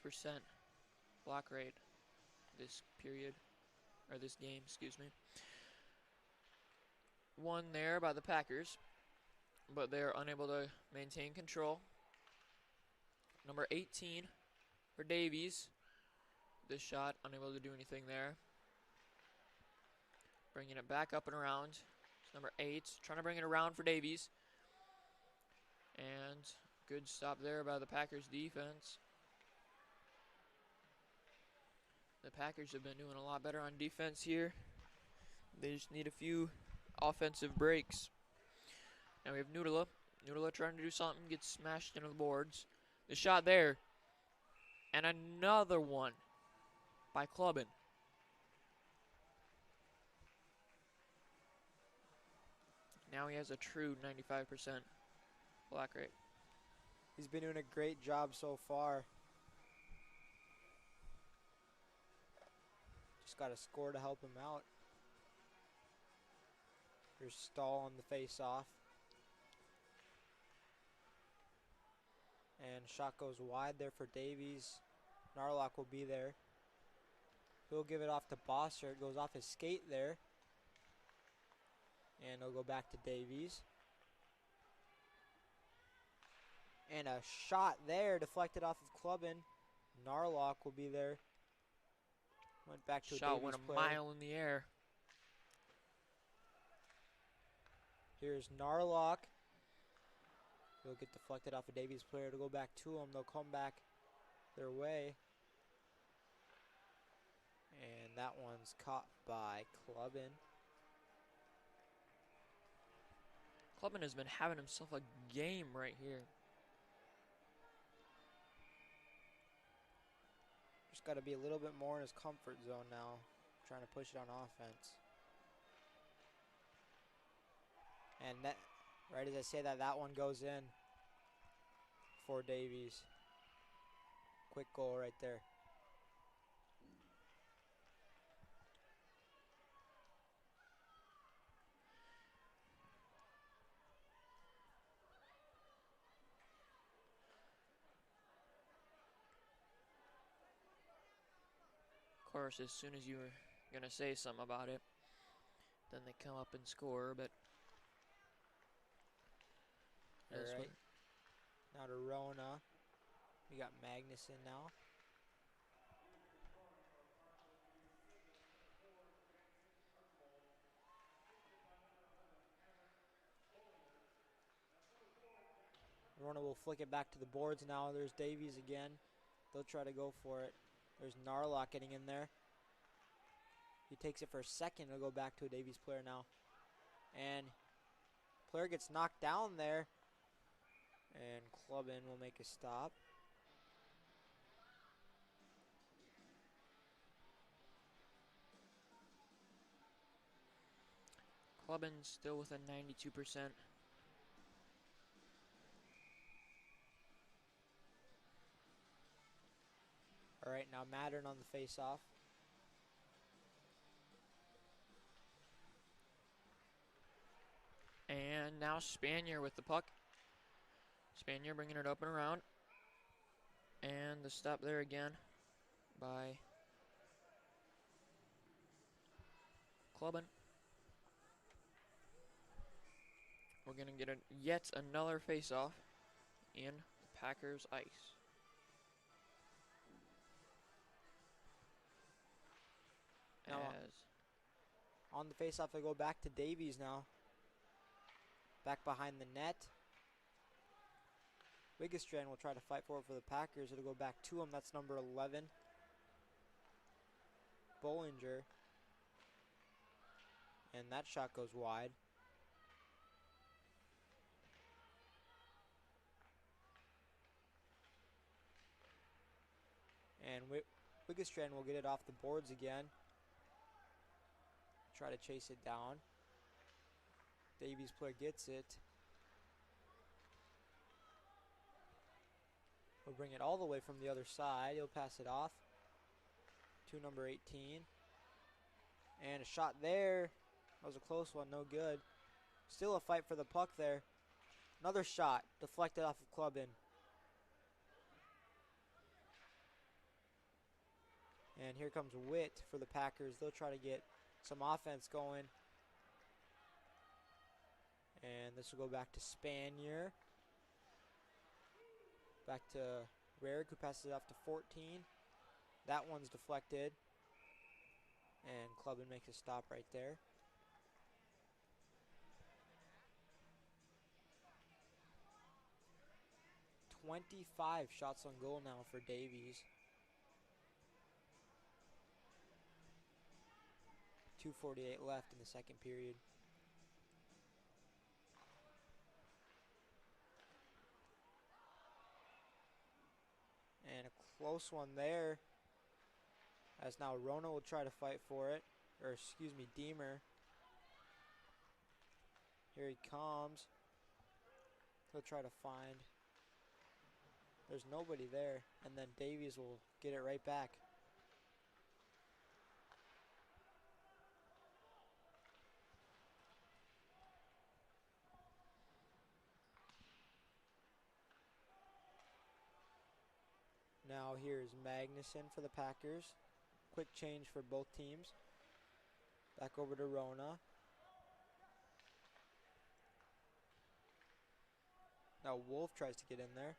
block rate this period, or this game, excuse me. One there by the Packers, but they're unable to maintain control. Number 18 for Davies. This shot, unable to do anything there. Bringing it back up and around. It's number 8, trying to bring it around for Davies. And good stop there by the Packers defense. The Packers have been doing a lot better on defense here. They just need a few offensive breaks. Now we have Noodla. Noodla trying to do something, gets smashed into the boards. The shot there. And another one by Clubbin. Now he has a true 95% block rate. He's been doing a great job so far. Just got to score to help him out. Here's Stahl on the face-off. And shot goes wide there for Davies. Narlock will be there. He'll give it off to Bosser. It goes off his skate there. And it'll go back to Davies. And a shot there, deflected off of Clubbin. Narlock will be there. Went back to a Shot Davies went a player. mile in the air. Here's Narlock. He'll get deflected off a Davies player to go back to him. They'll come back their way. And that one's caught by Clubbin. Clubbin has been having himself a game right here. Just got to be a little bit more in his comfort zone now. Trying to push it on offense. And that, right as I say that, that one goes in for Davies. Quick goal right there. Of course, as soon as you were going to say something about it, then they come up and score, but All right. Now to Rona. We got Magnuson now. Rona will flick it back to the boards now. There's Davies again. They'll try to go for it. There's Narlock getting in there. He takes it for a second. It'll go back to a Davies player now. And player gets knocked down there. And Clubbin will make a stop. Clubbin still with a 92%. All right, now Mattern on the face-off. And now Spanier with the puck. Spanier bringing it up and around. And the stop there again by Clubbin. We're going to get yet another face-off in the Packers' ice. Now, As on the face-off, they go back to Davies now. Back behind the net. Wiggestrand will try to fight for it for the Packers. It'll go back to him. That's number 11. Bollinger. And that shot goes wide. And Wiggestrand will get it off the boards again. Try to chase it down. Davies player gets it. He'll bring it all the way from the other side. He'll pass it off to number 18. And a shot there. That was a close one, no good. Still a fight for the puck there. Another shot deflected off of Clubbin. And here comes Witt for the Packers. They'll try to get some offense going. And this will go back to Spanier. Back to Rarick, who passes it off to 14. That one's deflected. And Clubbin makes a stop right there. .25 shots on goal now for Davies. 2:48 left in the second period. And a close one there. As now Rona will try to fight for it. Or excuse me, Deemer. Here he comes. He'll try to find. There's nobody there. And then Davies will get it right back. Now here's Magnuson for the Packers. Quick change for both teams. Back over to Rona. Now Wolf tries to get in there.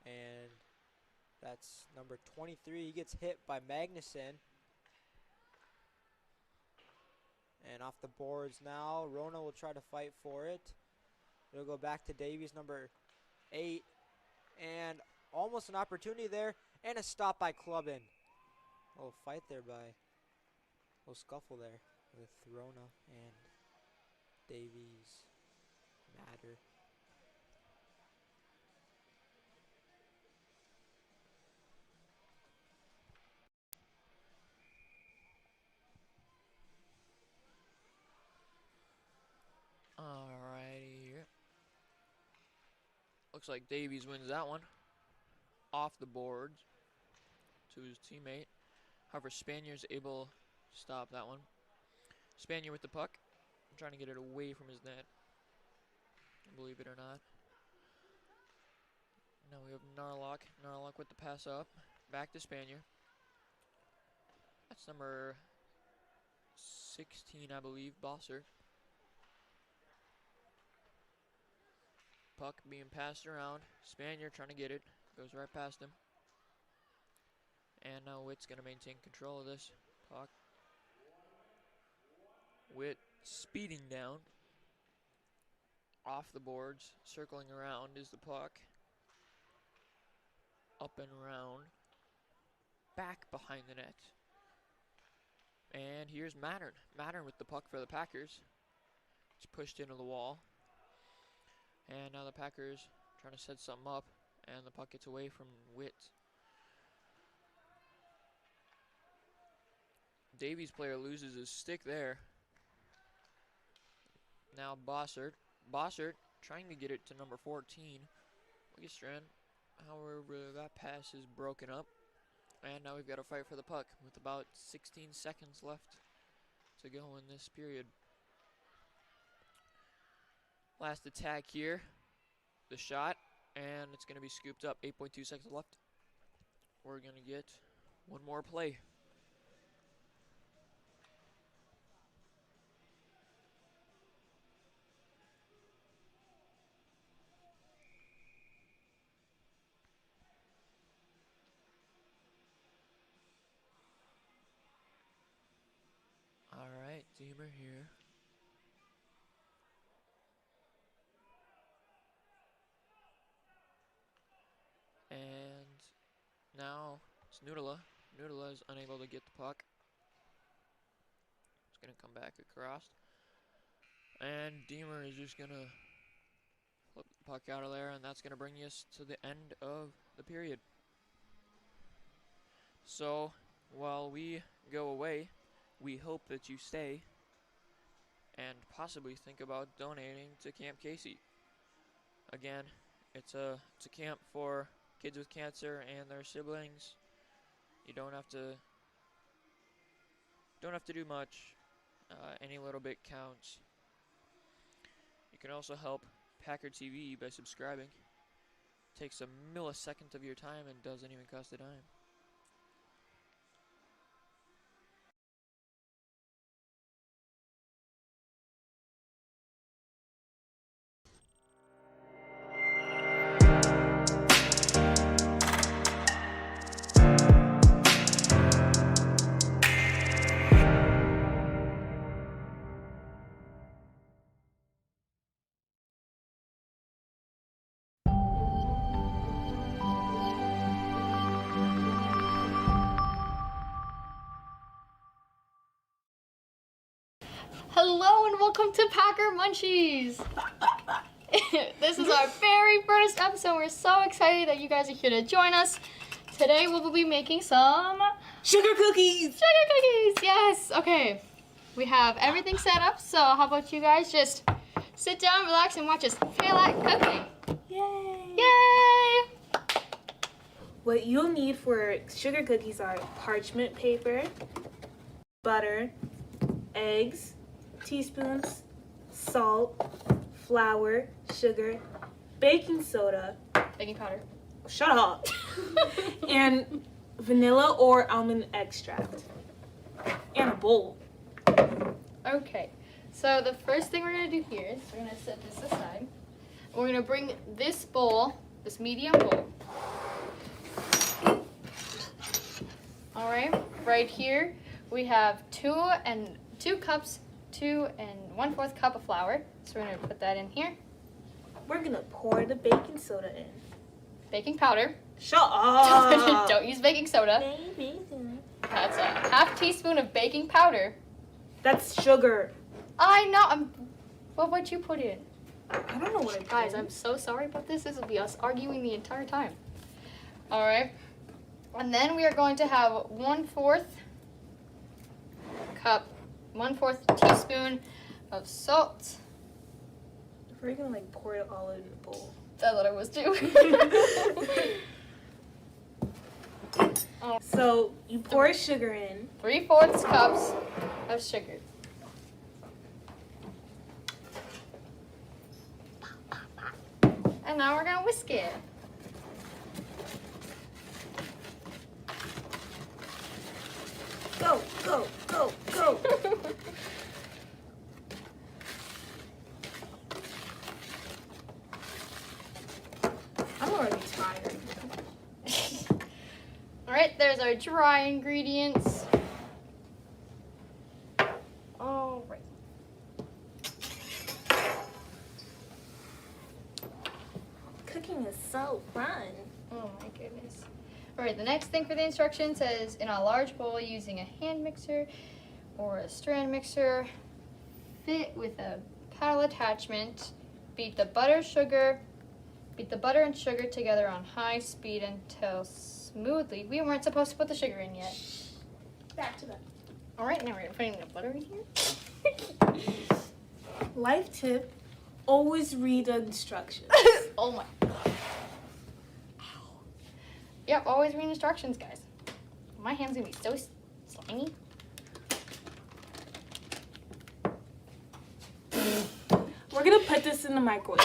And that's number 23. He gets hit by Magnuson. And off the boards now. Rona will try to fight for it. It'll go back to Davies, number 8. And almost an opportunity there. And a stop by Clubbin. A little fight there by, a little scuffle there with Rona and Davies. Matter. alrighty. Looks like Davies wins that one. Off the boards to his teammate. However, Spanier's able to stop that one. Spanier with the puck. Trying to get it away from his net. Believe it or not. Now we have Narlock. Narlock with the pass up. Back to Spanier. That's number 16, I believe, Bosser. Puck being passed around. Spanier trying to get it. Goes right past him. And now Witt's going to maintain control of this puck. Witt speeding down. Off the boards. Circling around is the puck. Up and around. Back behind the net. And here's Mattern. Mattern with the puck for the Packers. It's pushed into the wall. And now the Packers trying to set something up. And the puck gets away from Witt. Davies player loses his stick there. Now Bossert. Bossert trying to get it to number 14. Wiggestrand. However, that pass is broken up. And now we've got to fight for the puck with about 16 seconds left to go in this period. Last attack here. The shot. And it's going to be scooped up. 8.2 seconds left. We're going to get one more play. All right, Deemer here. And now it's Noodla. Noodla is unable to get the puck. It's going to come back across. And Deemer is just going to flip the puck out of there, and that's going to bring us to the end of the period. So, while we go away, we hope that you stay and possibly think about donating to Camp Casey. Again, it's a camp for kids with cancer and their siblings. You don't have to do much. Any little bit counts. You can also help Packer TV by subscribing. Takes a millisecond of your time and doesn't even cost a dime. Hello and welcome to Packer Munchies. This is our very first episode. We're so excited that you guys are here to join us. Today we'll be making some Sugar cookies! sugar cookies. Yes. Okay. We have everything set up. So how about you guys just sit down, relax, and watch us fail at cooking. Yay! Yay! What you'll need for sugar cookies are parchment paper, butter, eggs, teaspoons, salt, flour, sugar, baking soda, Baking powder. shut up, and vanilla or almond extract, and a bowl. Okay. So the first thing we're gonna do here is we're gonna set this aside. We're gonna bring this bowl, this medium bowl. All right. Right here we have 2 cups, 2 1/4 cup of flour. So we're gonna put that in here. We're gonna pour the baking soda in. Baking powder. Shut up! Don't use baking soda. That's a half teaspoon of baking powder. That's sugar. I know. Well, what'd you put in? I don't know what I Guys, I'm so sorry about this. This will be us arguing the entire time. All right. And then we are going to have 1/4 cup, 1/4 teaspoon of salt. We're gonna like pour it all in the bowl. That's what I was doing. So you pour sugar in. 3/4 cups of sugar. And now we're gonna whisk it. Go, go, go, go. I'm already tired. All right, there's our dry ingredients. All right. Cooking is so fun. Oh my goodness. All right, the next thing for the instructions says in a large bowl using a hand mixer or a strand mixer, fit with a paddle attachment, beat the butter and sugar together on high speed until smoothly. We weren't supposed to put the sugar in yet. Back to that. All right, now we're putting the butter in here. Life tip, always read the instructions. Oh my. Yep, always read instructions, guys. My hand's gonna be so slimy. We're gonna put this in the microwave.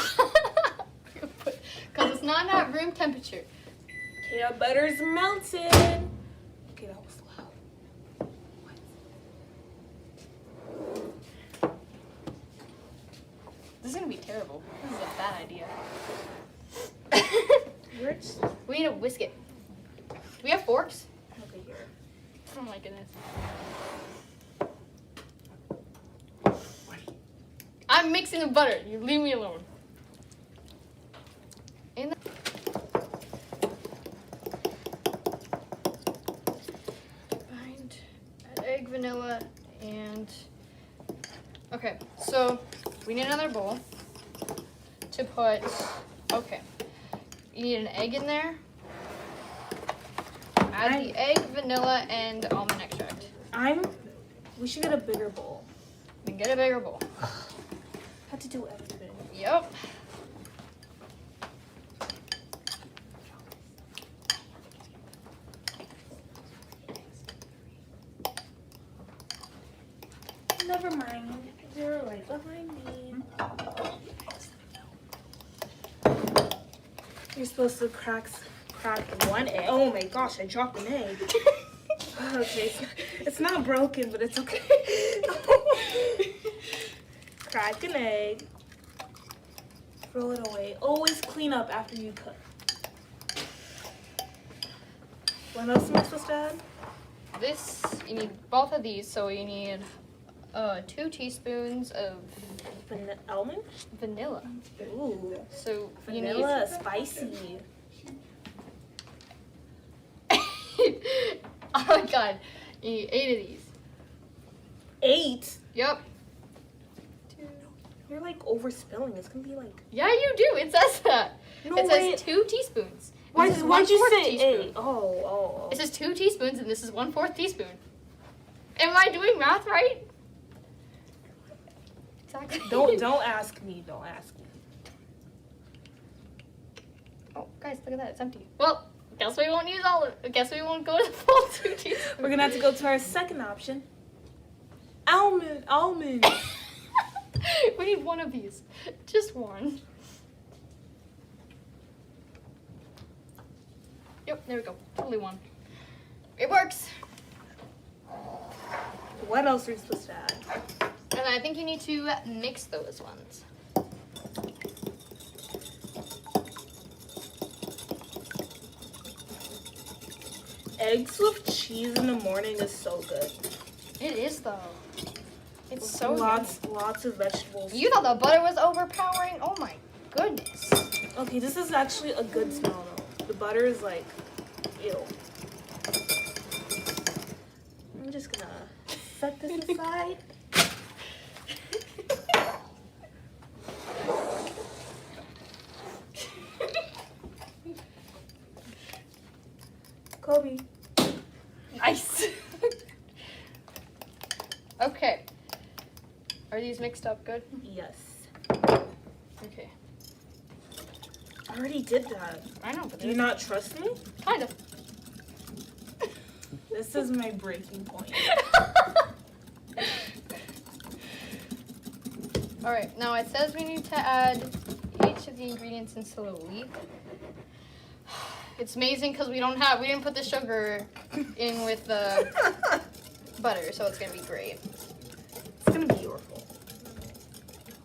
Because it's not at room temperature. Okay, our butter's melted. Okay, that was loud. This is going to be terrible. This is a bad idea. We need to whisk it. Do we have forks? Okay, here. Oh my goodness. I'm mixing the butter. You leave me alone. Combined egg, vanilla, and okay. So we need another bowl to put. Okay, you need an egg in there. Add the egg, vanilla, and almond extract. We should get a bigger bowl. Then get a bigger bowl. Have to do everything. Yep. Never mind. They're right behind me. You're supposed to crack one egg. Oh my gosh, I dropped an egg. Okay, it's not broken, but it's okay. Crack an egg. Throw it away. Always clean up after you cook. What else am I supposed to add? This, you need both of these, so you need 2 teaspoons of Almond? vanilla. Ooh. So you Vanilla, spicy. need. Oh my god, you need 8 of these. 8? Yep. You're like overspilling. It's gonna be like. Yeah, you do. It says that. No, it wait. says 2 teaspoons. Why'd This is you 1/4 say teaspoon. 8? Oh. It says 2 teaspoons, and this is 1/4 teaspoon. Am I doing math right? Exactly. Don't ask me. Don't ask me. Oh, guys, look at that. It's empty. Well, guess we won't use all of it. Guess we won't go to the full 2 teaspoons. We're gonna have to go to our second option. Almond. We need one of these. Just one. Yep, there we go. Totally one. It works. What else are you supposed to add? And I think you need to mix those ones. Eggs with cheese in the morning is so good. It is though. It's so lots of vegetables. You thought the butter was overpowering? Oh my goodness. Okay, this is actually a good smell though. The butter is like, ew. I'm just gonna set this aside. Kobe. Nice. Okay. Are these mixed up good? Yes. Okay. I already did that. I know, but Do you not trust me? kind of. This is my breaking point. Alright, now it says we need to add each of the ingredients in slowly. It's amazing because we didn't put the sugar in with the butter, so it's gonna be great. It's gonna be your fault.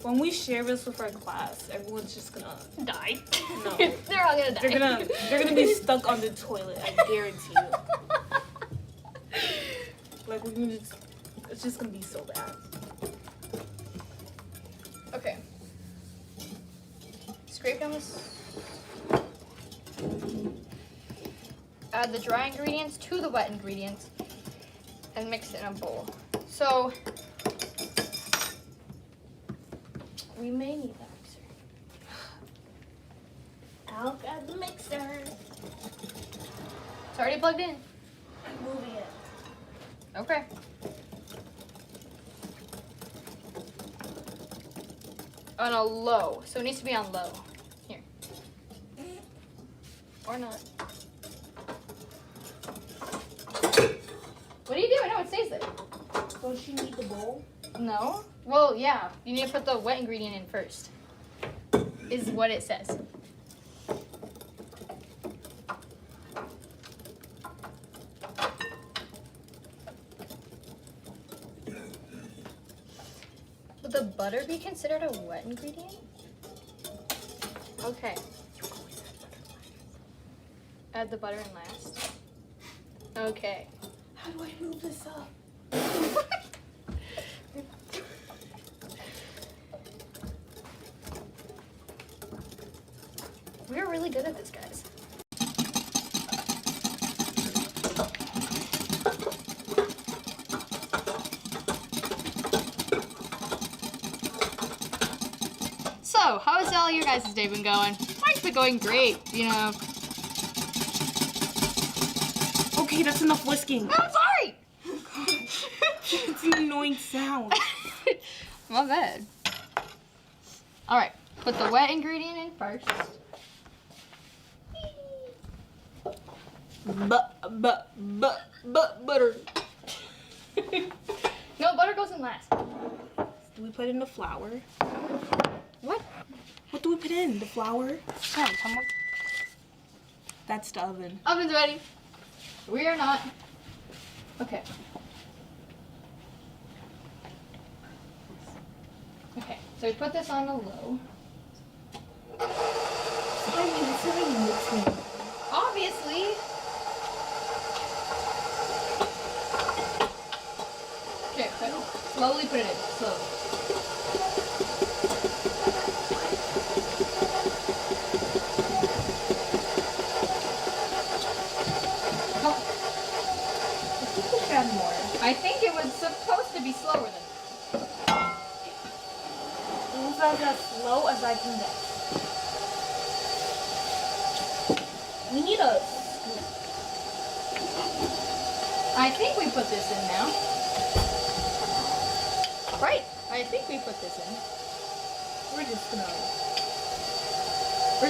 When we share this with our class, everyone's just gonna Die. No. They're all gonna die. They're gonna be stuck on the toilet, I guarantee you. Like it's just gonna be so bad. Okay. Scrape down this. Add the dry ingredients to the wet ingredients and mix it in a bowl. So we may need that mixer. I'll grab the mixer. It's already plugged in. I'm moving it. Okay. On a low. So it needs to be on low. Here. Or not. What are you doing? No, it stays there. Don't you need the bowl? No. Well, yeah. You need to put the wet ingredient in first. Is what it says. Would the butter be considered a wet ingredient? Okay. Add the butter in last. Okay. How do I move this up? We're really good at this, guys. So, how has all your guys' day been going? Mine's been going great, you know. Okay, that's enough whisking. I'm sorry! It's an annoying sound. My bad. Alright, put the wet ingredient in first. Butter. No, butter goes in last. Do we put in the flour? What? What do we put in? The flour? Hey, come on. That's the oven. Oven's ready. We are not. Okay. Okay, so we put this on the low. Obviously. Okay, slowly put it in. Slowly. I think it was supposed to be slower than that. It was like as slow as I can get. We need a scoop. I think we put this in now. Right. I think we put this in. We're just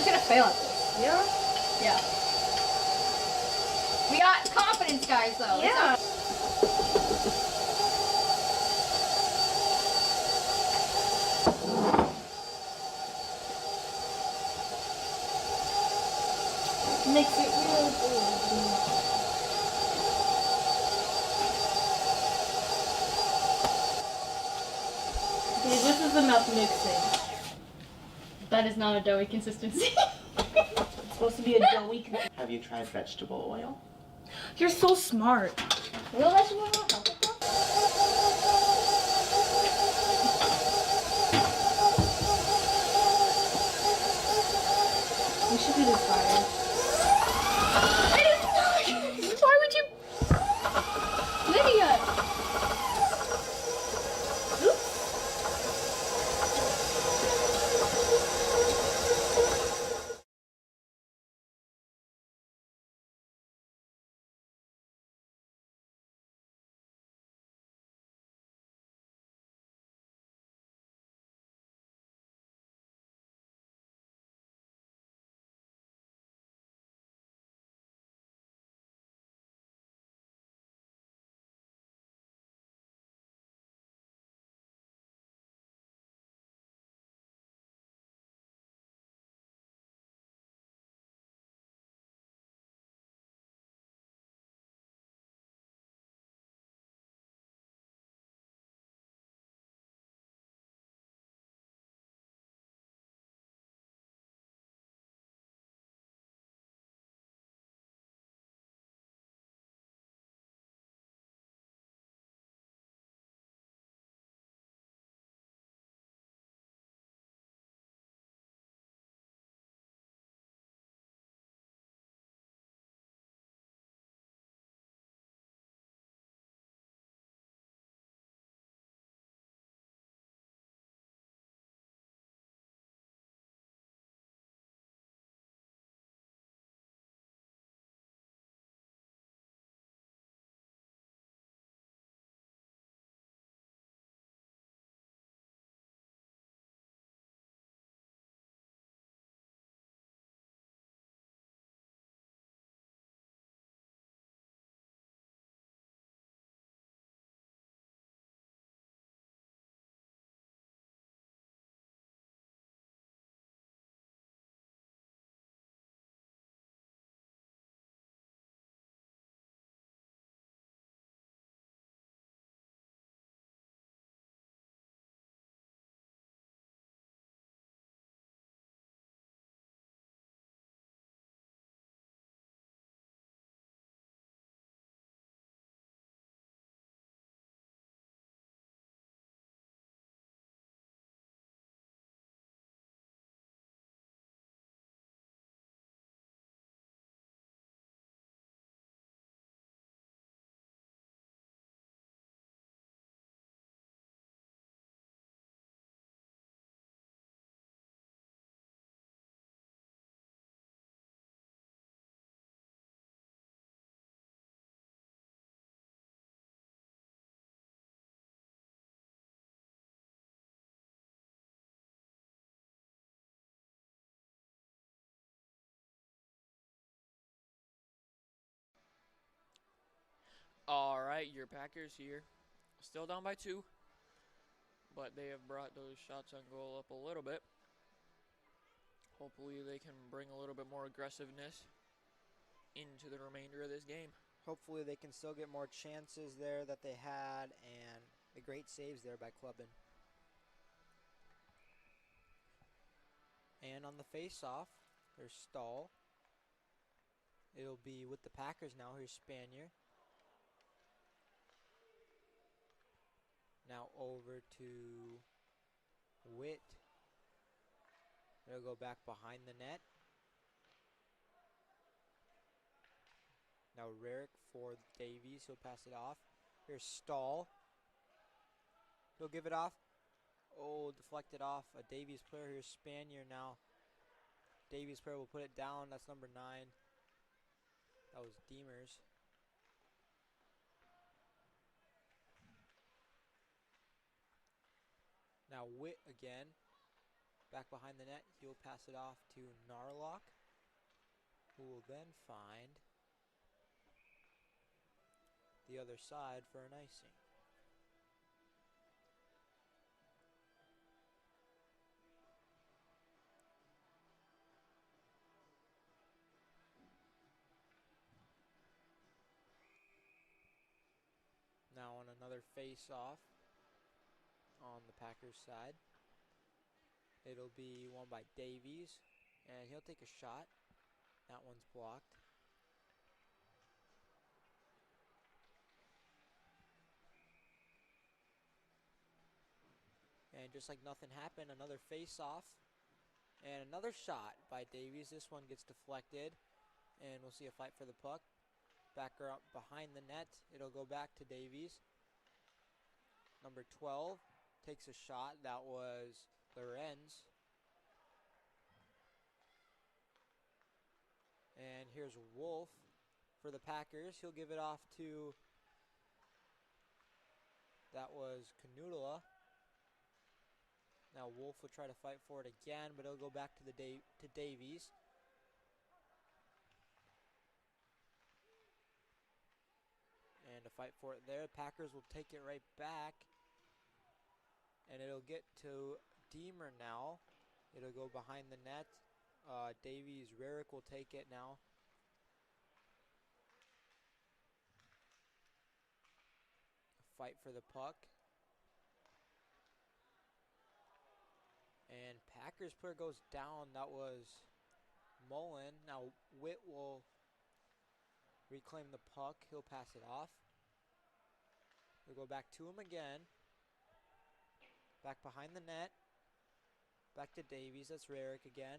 gonna fail at this. Yeah? Yeah. We got confidence, guys, though. Yeah. Mix it real good. Okay, this is enough mixing. That is not a doughy consistency. It's supposed to be a doughy. Have you tried vegetable oil? You're so smart. Real vegetable oil? We should do this fire. Why would you? Lydia! All right, your Packers here. Still down by 2. But they have brought those shots on goal up a little bit. Hopefully they can bring a little bit more aggressiveness into the remainder of this game. Hopefully they can still get more chances there that they had, and the great saves there by Clubbin. And on the face-off, there's Stahl. It'll be with the Packers now. Here's Spanier. Now over to Witt. It'll go back behind the net. Now Rarick for Davies. He'll pass it off. Here's Stahl. He'll give it off. Oh, deflected off. A Davies player. Here's Spanier now. Davies player will put it down. That's number 9. That was Demers. Now Witt again. Back behind the net. He'll pass it off to Narlock, who will then find the other side for an icing. Now on another face-off on the Packers side. It'll be won by Davies, and he'll take a shot. That one's blocked. And just like nothing happened, another face-off. And another shot by Davies. This one gets deflected, and we'll see a fight for the puck. Backer up behind the net. It'll go back to Davies. Number 12 takes a shot. That was Lorenz. And here's Wolf for the Packers. He'll give it off to, that was Canutula. Now Wolf will try to fight for it again, but it'll go back to to Davies. And a fight for it there. Packers will take it right back. And it'll get to Deemer now. It'll go behind the net. Davies, Rarick will take it now. A fight for the puck. And Packers player goes down. That was Mullen. Now Witt will reclaim the puck. He'll pass it off. We'll go back to him again. Back behind the net. Back to Davies. That's Rarick again.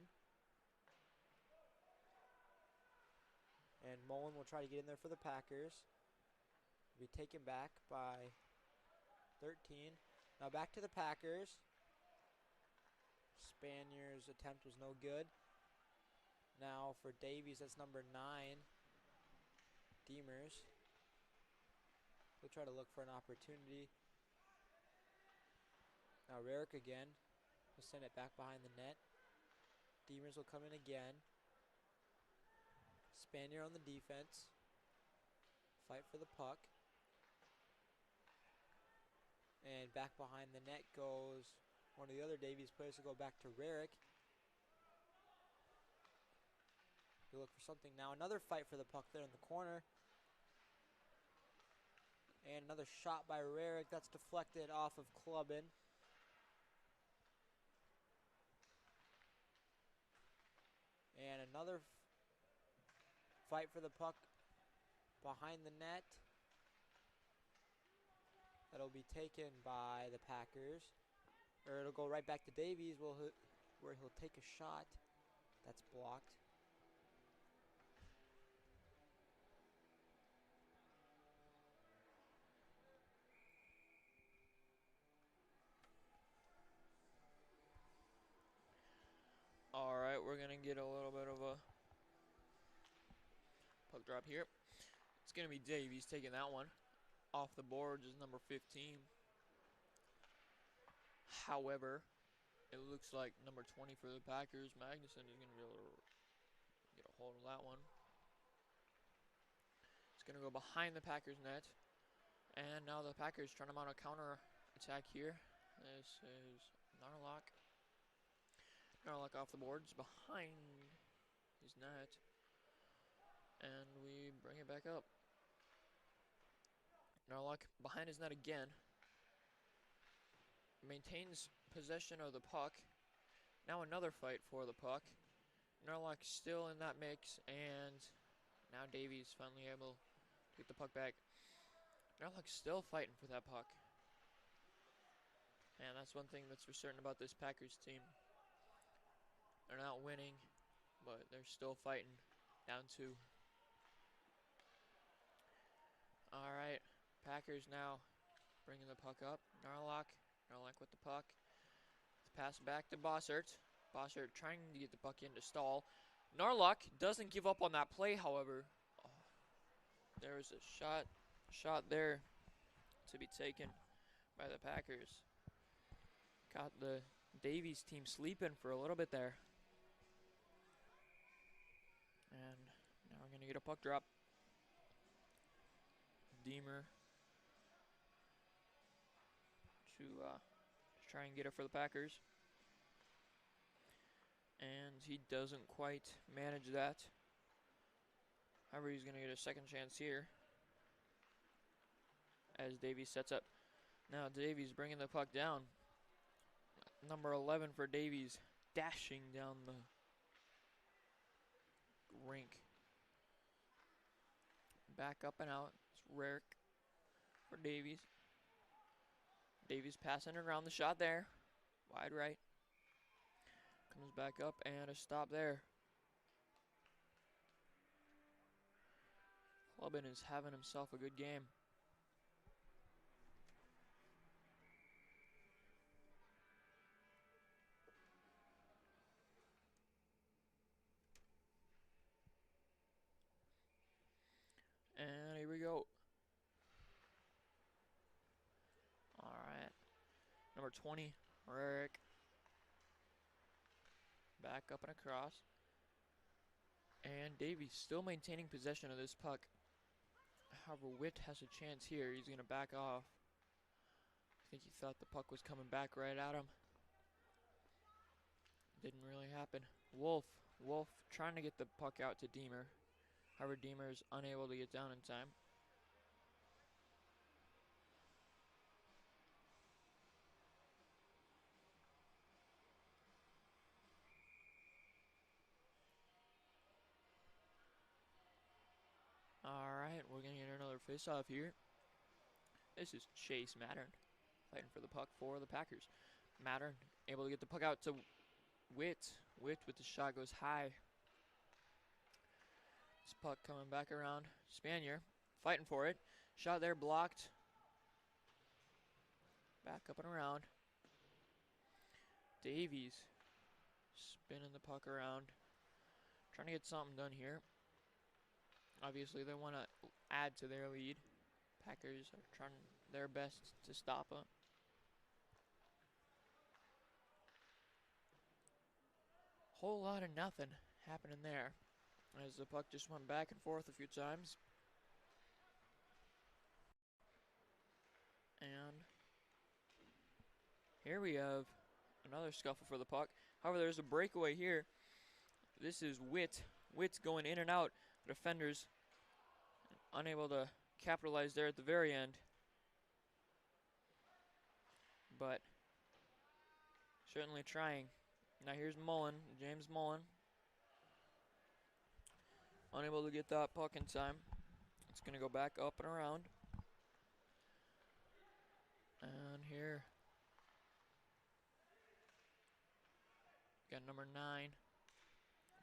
And Mullen will try to get in there for the Packers. Be taken back by 13. Now back to the Packers. Spanier's attempt was no good. Now for Davies, that's number 9. Demers. He'll try to look for an opportunity. Now Rarick again. He'll send it back behind the net. Demers will come in again. Spanier on the defense. Fight for the puck. And back behind the net goes one of the other Davies players to go back to Rarick. You look for something now. Another fight for the puck there in the corner. And another shot by Rarick. That's deflected off of Clubbin. And another fight for the puck behind the net. That'll be taken by the Packers. Or it'll go right back to Davies where he'll take a shot. That's blocked. Alright, we're going to get a little bit of a puck drop here. It's going to be Davies taking that one. Off the boards is number 15. However, it looks like number 20 for the Packers, Magnuson, is going to be able to get a hold of that one. It's going to go behind the Packers net. And now the Packers trying to mount a counter attack here. This is Narlock. Narlock off the boards behind his net. And we bring it back up. Narlock behind his net again. Maintains possession of the puck. Now another fight for the puck. Narlock still in that mix, and now Davies finally able to get the puck back. Narlock's still fighting for that puck. And that's one thing that's for certain about this Packers team. They're not winning, but they're still fighting. Down 2. Alright, Packers now bringing the puck up. Narlock with the puck. Pass back to Bossert. Bossert trying to get the puck into Stahl. Narlock doesn't give up on that play, however. Oh, there was a shot there to be taken by the Packers. Got the Davies team sleeping for a little bit there. And now we're going to get a puck drop. Deemer to try and get it for the Packers. And he doesn't quite manage that. However, he's going to get a second chance here. As Davies sets up. Now Davies bringing the puck down. Number 11 for Davies. Dashing down the rink. Back up and out. It's Rarick for Davies. Davies passing around the shot there. Wide right. Comes back up and a stop there. Clubbin is having himself a good game. And here we go. Alright. Number 20, Rarick. Back up and across. And Davies still maintaining possession of this puck. However, Witt has a chance here. He's going to back off. I think he thought the puck was coming back right at him. Didn't really happen. Wolf trying to get the puck out to Deemer. However, Deemer is unable to get down in time. Alright, we're going to get another face-off here. This is Chase Mattern fighting for the puck for the Packers. Mattern able to get the puck out to Witt. Witt with the shot goes high. This puck coming back around. Spanier fighting for it. Shot there blocked. Back up and around. Davies spinning the puck around. Trying to get something done here. Obviously, they want to add to their lead. Packers are trying their best to stop it. Whole lot of nothing happening there. As the puck just went back and forth a few times. And here we have another scuffle for the puck. However, there's a breakaway here. This is Witt. Witt's going in and out. Defenders unable to capitalize there at the very end. But certainly trying. Now here's Mullen, James Mullen. Unable to get that puck in time. It's going to go back up and around. And here, got number 9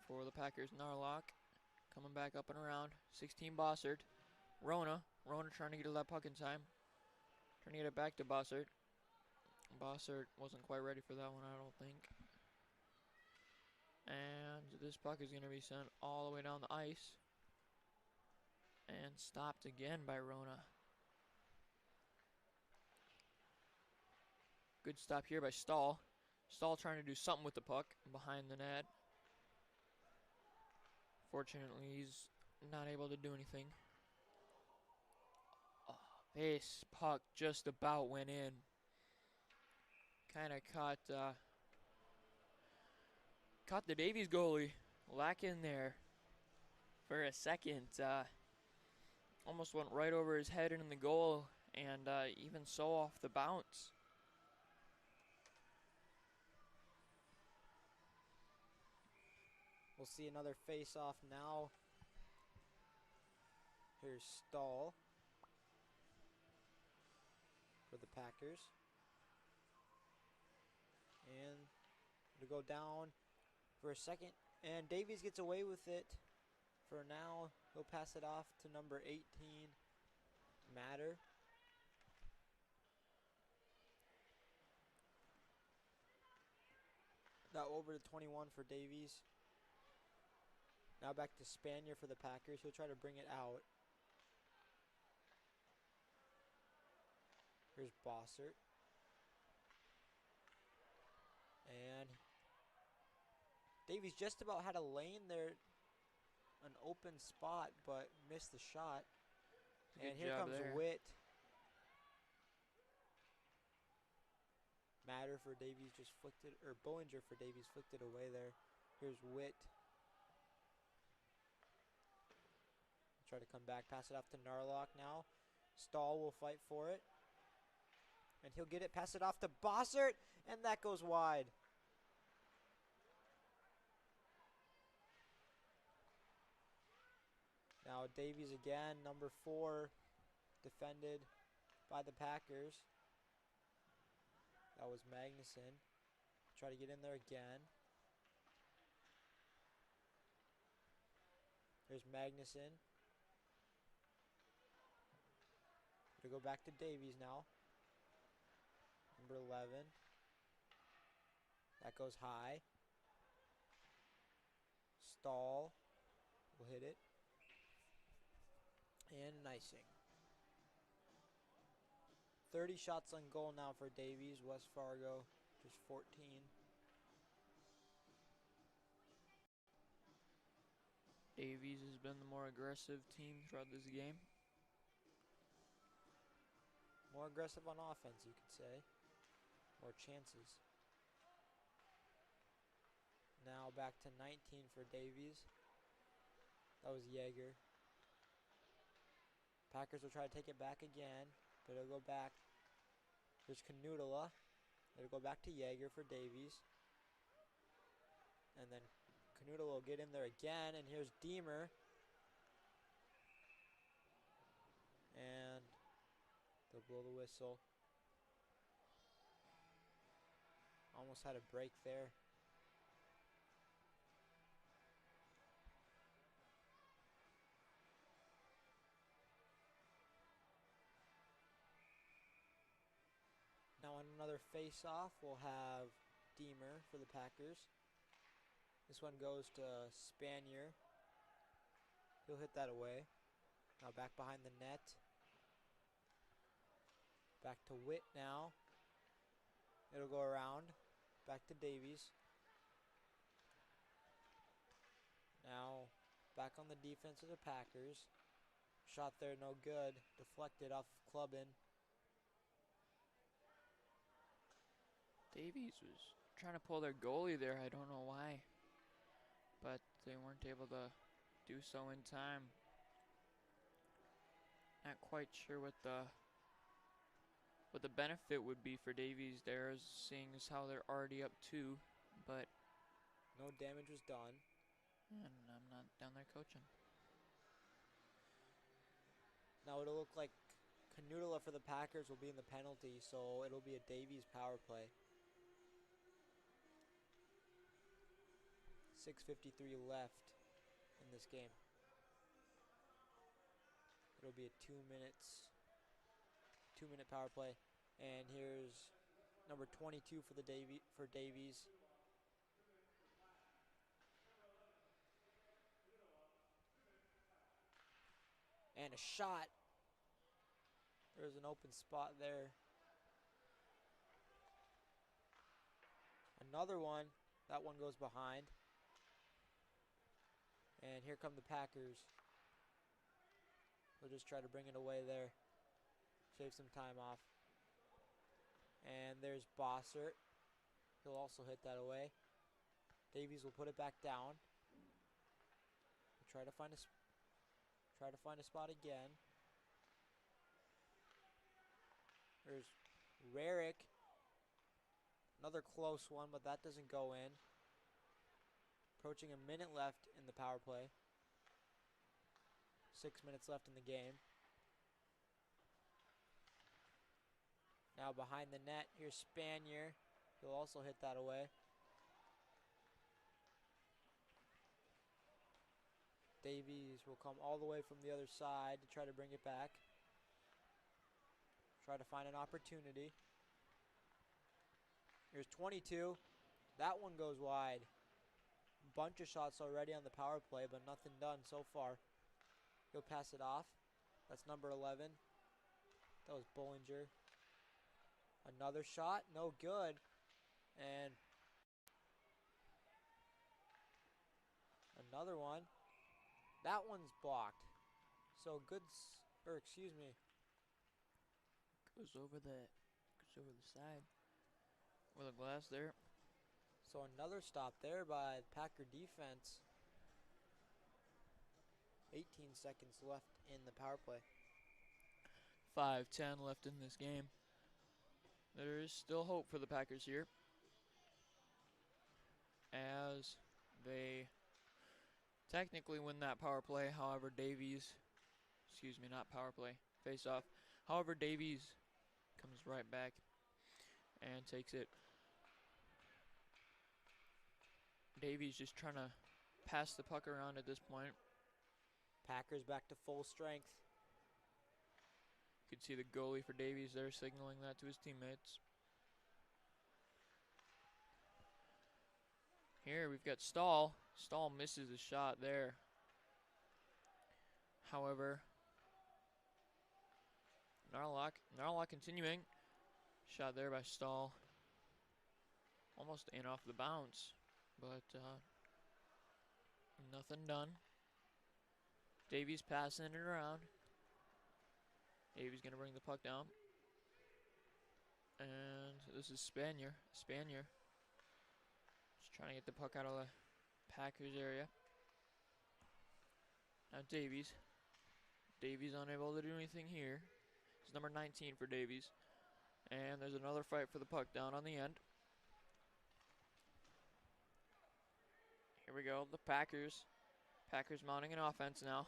for the Packers, Narlock. Coming back up and around. 16 Bossert. Rona trying to get that puck in time. Trying to get it back to Bossert. Bossert wasn't quite ready for that one, I don't think. And this puck is going to be sent all the way down the ice. And stopped again by Rona. Good stop here by Stahl. Stahl trying to do something with the puck behind the net. Fortunately, he's not able to do anything. This puck just about went in. Kind of caught the Davies goalie lacking there for a second. Almost went right over his head in the goal, and even so off the bounce. We'll see another face-off now. Here's Stahl for the Packers. And it'll go down for a second. And Davies gets away with it. For now, he'll pass it off to number 18, Matter. Now over to 21 for Davies. Now back to Spanier for the Packers. He'll try to bring it out. Here's Bossert. And Davies just about had a lane there, an open spot, but missed the shot. Good And here job comes there. Witt. Matter for Davies just flicked it, or Bollinger for Davies flicked it away there. Here's Witt. Try to come back, pass it off to Narlock now. Stahl will fight for it. And he'll get it, pass it off to Bossert, and that goes wide. Now Davies again, number 4, defended by the Packers. That was Magnuson. Try to get in there again. Here's Magnuson. Gonna go back to Davies now. Number 11. That goes high. Stahl will hit it. And an icing. 30 shots on goal now for Davies. West Fargo just 14. Davies has been the more aggressive team throughout this game. More aggressive on offense, you could say. More chances. Now back to 19 for Davies. That was Yeager. Packers will try to take it back again, but it'll go back. There's Canutula. It'll go back to Yeager for Davies. And then Canutula will get in there again, and here's Deemer. And they'll blow the whistle. Almost had a break there. Now on another face-off, we'll have Deemer for the Packers. This one goes to Spanier. He'll hit that away. Now back behind the net. Back to Witt now. It'll go around. Back to Davies. Now back on the defense of the Packers. Shot there, no good. Deflected off of Clubbin. Davies was trying to pull their goalie there. I don't know why, but they weren't able to do so in time. Not quite sure what the benefit would be for Davies there, as seeing as how they're already up 2, but No damage was done. and I'm not down there coaching. Now it'll look like Canutula for the Packers will be in the penalty, so it'll be a Davies power play. 6:53 left in this game. It'll be a 2-minute power play. And here's number 22 for the Davies. And a shot. There's an open spot there. Another one. That one goes behind. And here come the Packers. They'll just try to bring it away there. Shave some time off. And there's Bossert. He'll also hit that away. Davies will put it back down. Try to find a spot again. There's Rarick. Another close one, but that doesn't go in. Approaching a minute left in the power play. 6 minutes left in the game. Now behind the net, here's Spanier. He'll also hit that away. Davies will come all the way from the other side to try to bring it back. Try to find an opportunity. Here's 22. That one goes wide. Bunch of shots already on the power play, but nothing done so far. He'll pass it off. That's number 11. That was Bollinger. Another shot, no good. And another one. That one's blocked. So good, excuse me. Goes over the side. With a glass there. So another stop there by Packer defense. 18 seconds left in the power play. 5:10 left in this game. There is still hope for the Packers here, as they technically win that power play. However, Davies, not power play, face off. However, Davies comes right back and takes it. Davies just trying to pass the puck around at this point. Packers back to full strength. You could see the goalie for Davies there signaling that to his teammates. Here we've got Stahl. Stahl misses a shot there. However, Narlock continuing. Shot there by Stahl. Almost in off the bounce, but nothing done. Davies passing it around. Davies gonna bring the puck down. And this is Spanier. Just trying to get the puck out of the Packers area. Now Davies. Davies unable to do anything here. It's number 19 for Davies. And there's another fight for the puck down on the end. Here we go, the Packers. Packers mounting an offense now.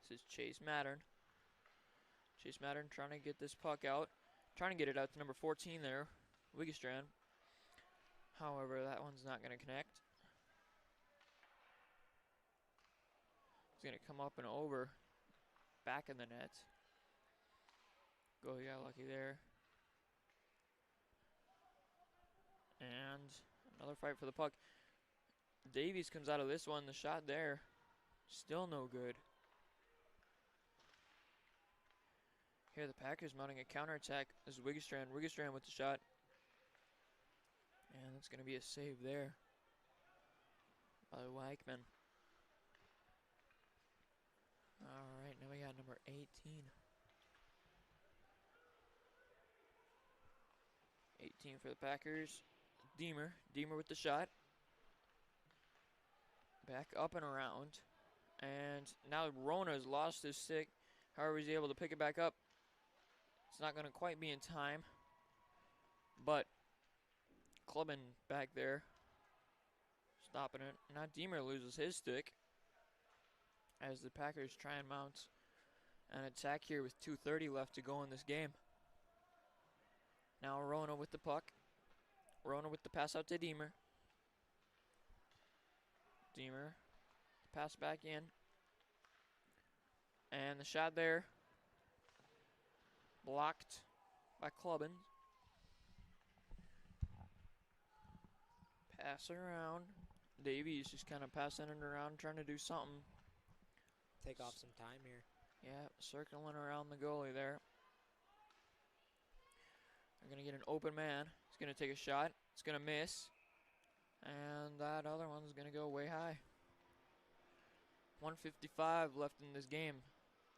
This is Chase Mattern. Chase Mattern trying to get this puck out. Trying to get it out to number 14 there, Wiggestrand. However, that one's not going to connect. It's going to come up and over. Back in the net. Goalie got lucky there. And another fight for the puck. Davies comes out of this one. The shot there, still no good. Here the Packers mounting a counterattack. This is Wiggestrand. Wiggestrand with the shot. And it's going to be a save there by Weichman. All right, now we got number 18. 18 for the Packers. Deemer with the shot. Back up and around. And now Rona's lost his stick. However, he's able to pick it back up. It's not going to quite be in time. But Clubbin back there. Stopping it. Now Deemer loses his stick. As the Packers try and mount an attack here with 2:30 left to go in this game. Now Rona with the puck. Rona with the pass out to Deemer. Deemer. Pass back in. And the shot there. Blocked by Clubbin. Pass it around. Davies just kind of passing it around, trying to do something. Take off some time here. Yeah, circling around the goalie there. They're going to get an open man. He's going to take a shot. It's going to miss. And that other one's going to go way high. 1:55 left in this game.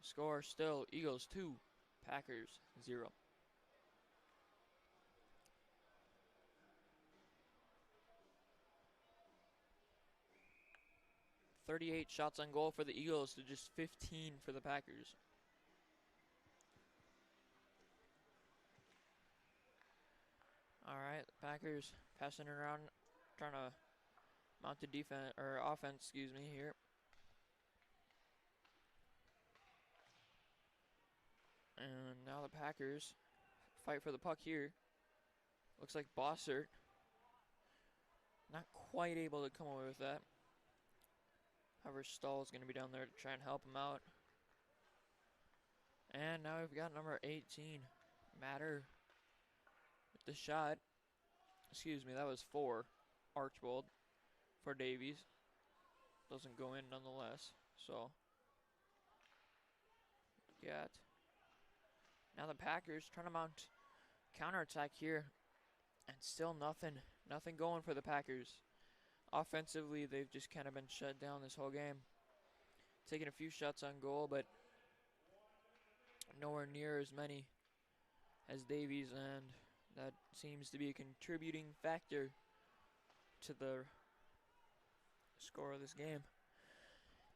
Score still Eagles 2, Packers 0. "38 shots on goal for the Eagles to just 15 for the Packers. Alright, Packers passing around, trying to mount the defense or offense, excuse me, here. And now the Packers fight for the puck here. Looks like Bossert not quite able to come away with that. However, Stahl's going to be down there to try and help him out. And now we've got number 18, Matter, with the shot. Excuse me, that was for Archbold, for Davies. Doesn't go in nonetheless. So, got now the Packers trying to mount counterattack here. And still nothing going for the Packers. Offensively, they've just kind of been shut down this whole game. Taking a few shots on goal, but nowhere near as many as Davies, and that seems to be a contributing factor to the score of this game.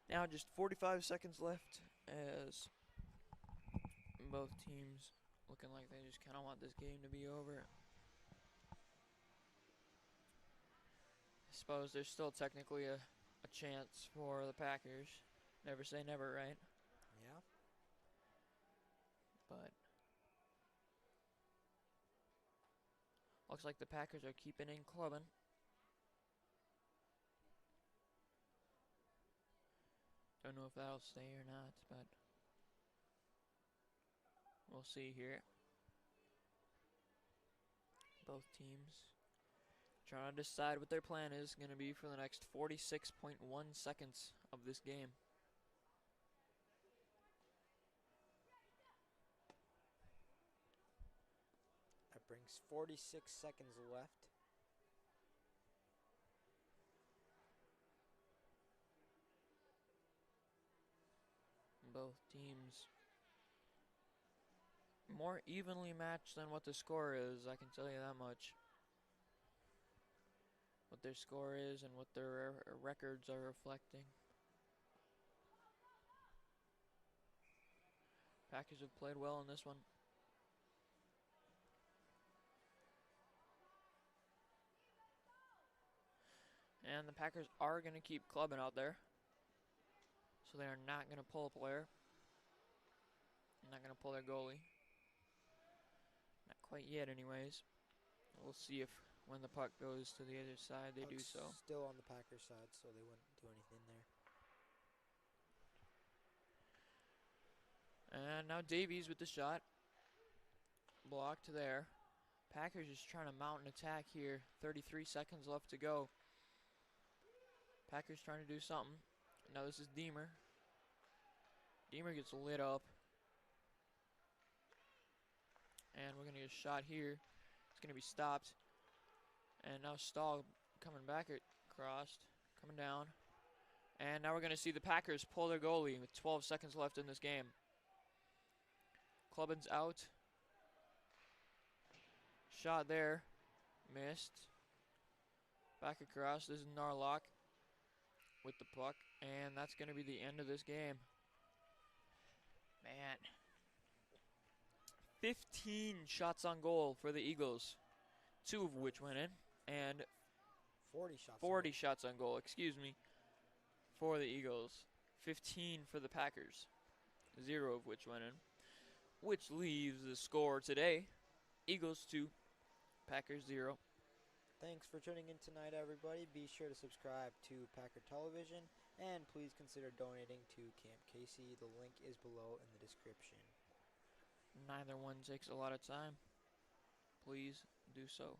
Now just 45 seconds left as both teams looking like they just kind of want this game to be over. I suppose there's still technically a chance for the Packers. Never say never, right? Yeah. But looks like the Packers are keeping in clubbing. Don't know if that'll stay or not, but we'll see here. Both teams trying to decide what their plan is going to be for the next 46.1 seconds of this game. That brings 46 seconds left. Both teams more evenly matched than what the score is, I can tell you that much. What their score is and what their records are reflecting. Packers have played well in this one. And the Packers are going to keep clubbing out there. So they are not going to pull a player. Not going to pull their goalie. Not quite yet anyways. We'll see if when the puck goes to the other side they do so. Still on the Packers side, so they wouldn't do anything there. And now Davies with the shot. Blocked there. Packers just trying to mount an attack here. 33 seconds left to go. Packers trying to do something. Now this is Deemer. Deemer gets lit up. And we're going to get a shot here. It's going to be stopped. And now Stahl coming back across. Coming down. And now we're going to see the Packers pull their goalie with 12 seconds left in this game. Clubbin's out. Shot there. Missed. Back across. This is Narlock with the puck. And that's going to be the end of this game. Man. 15 shots on goal for the Eagles. 2 of which went in. And 40 shots on goal, excuse me, for the Eagles. 15 for the Packers. 0 of which went in. Which leaves the score today. Eagles 2, Packers 0. Thanks for tuning in tonight, everybody. Be sure to subscribe to Packer Television, and please consider donating to Camp Casey. The link is below in the description. Neither one takes a lot of time. Please do so.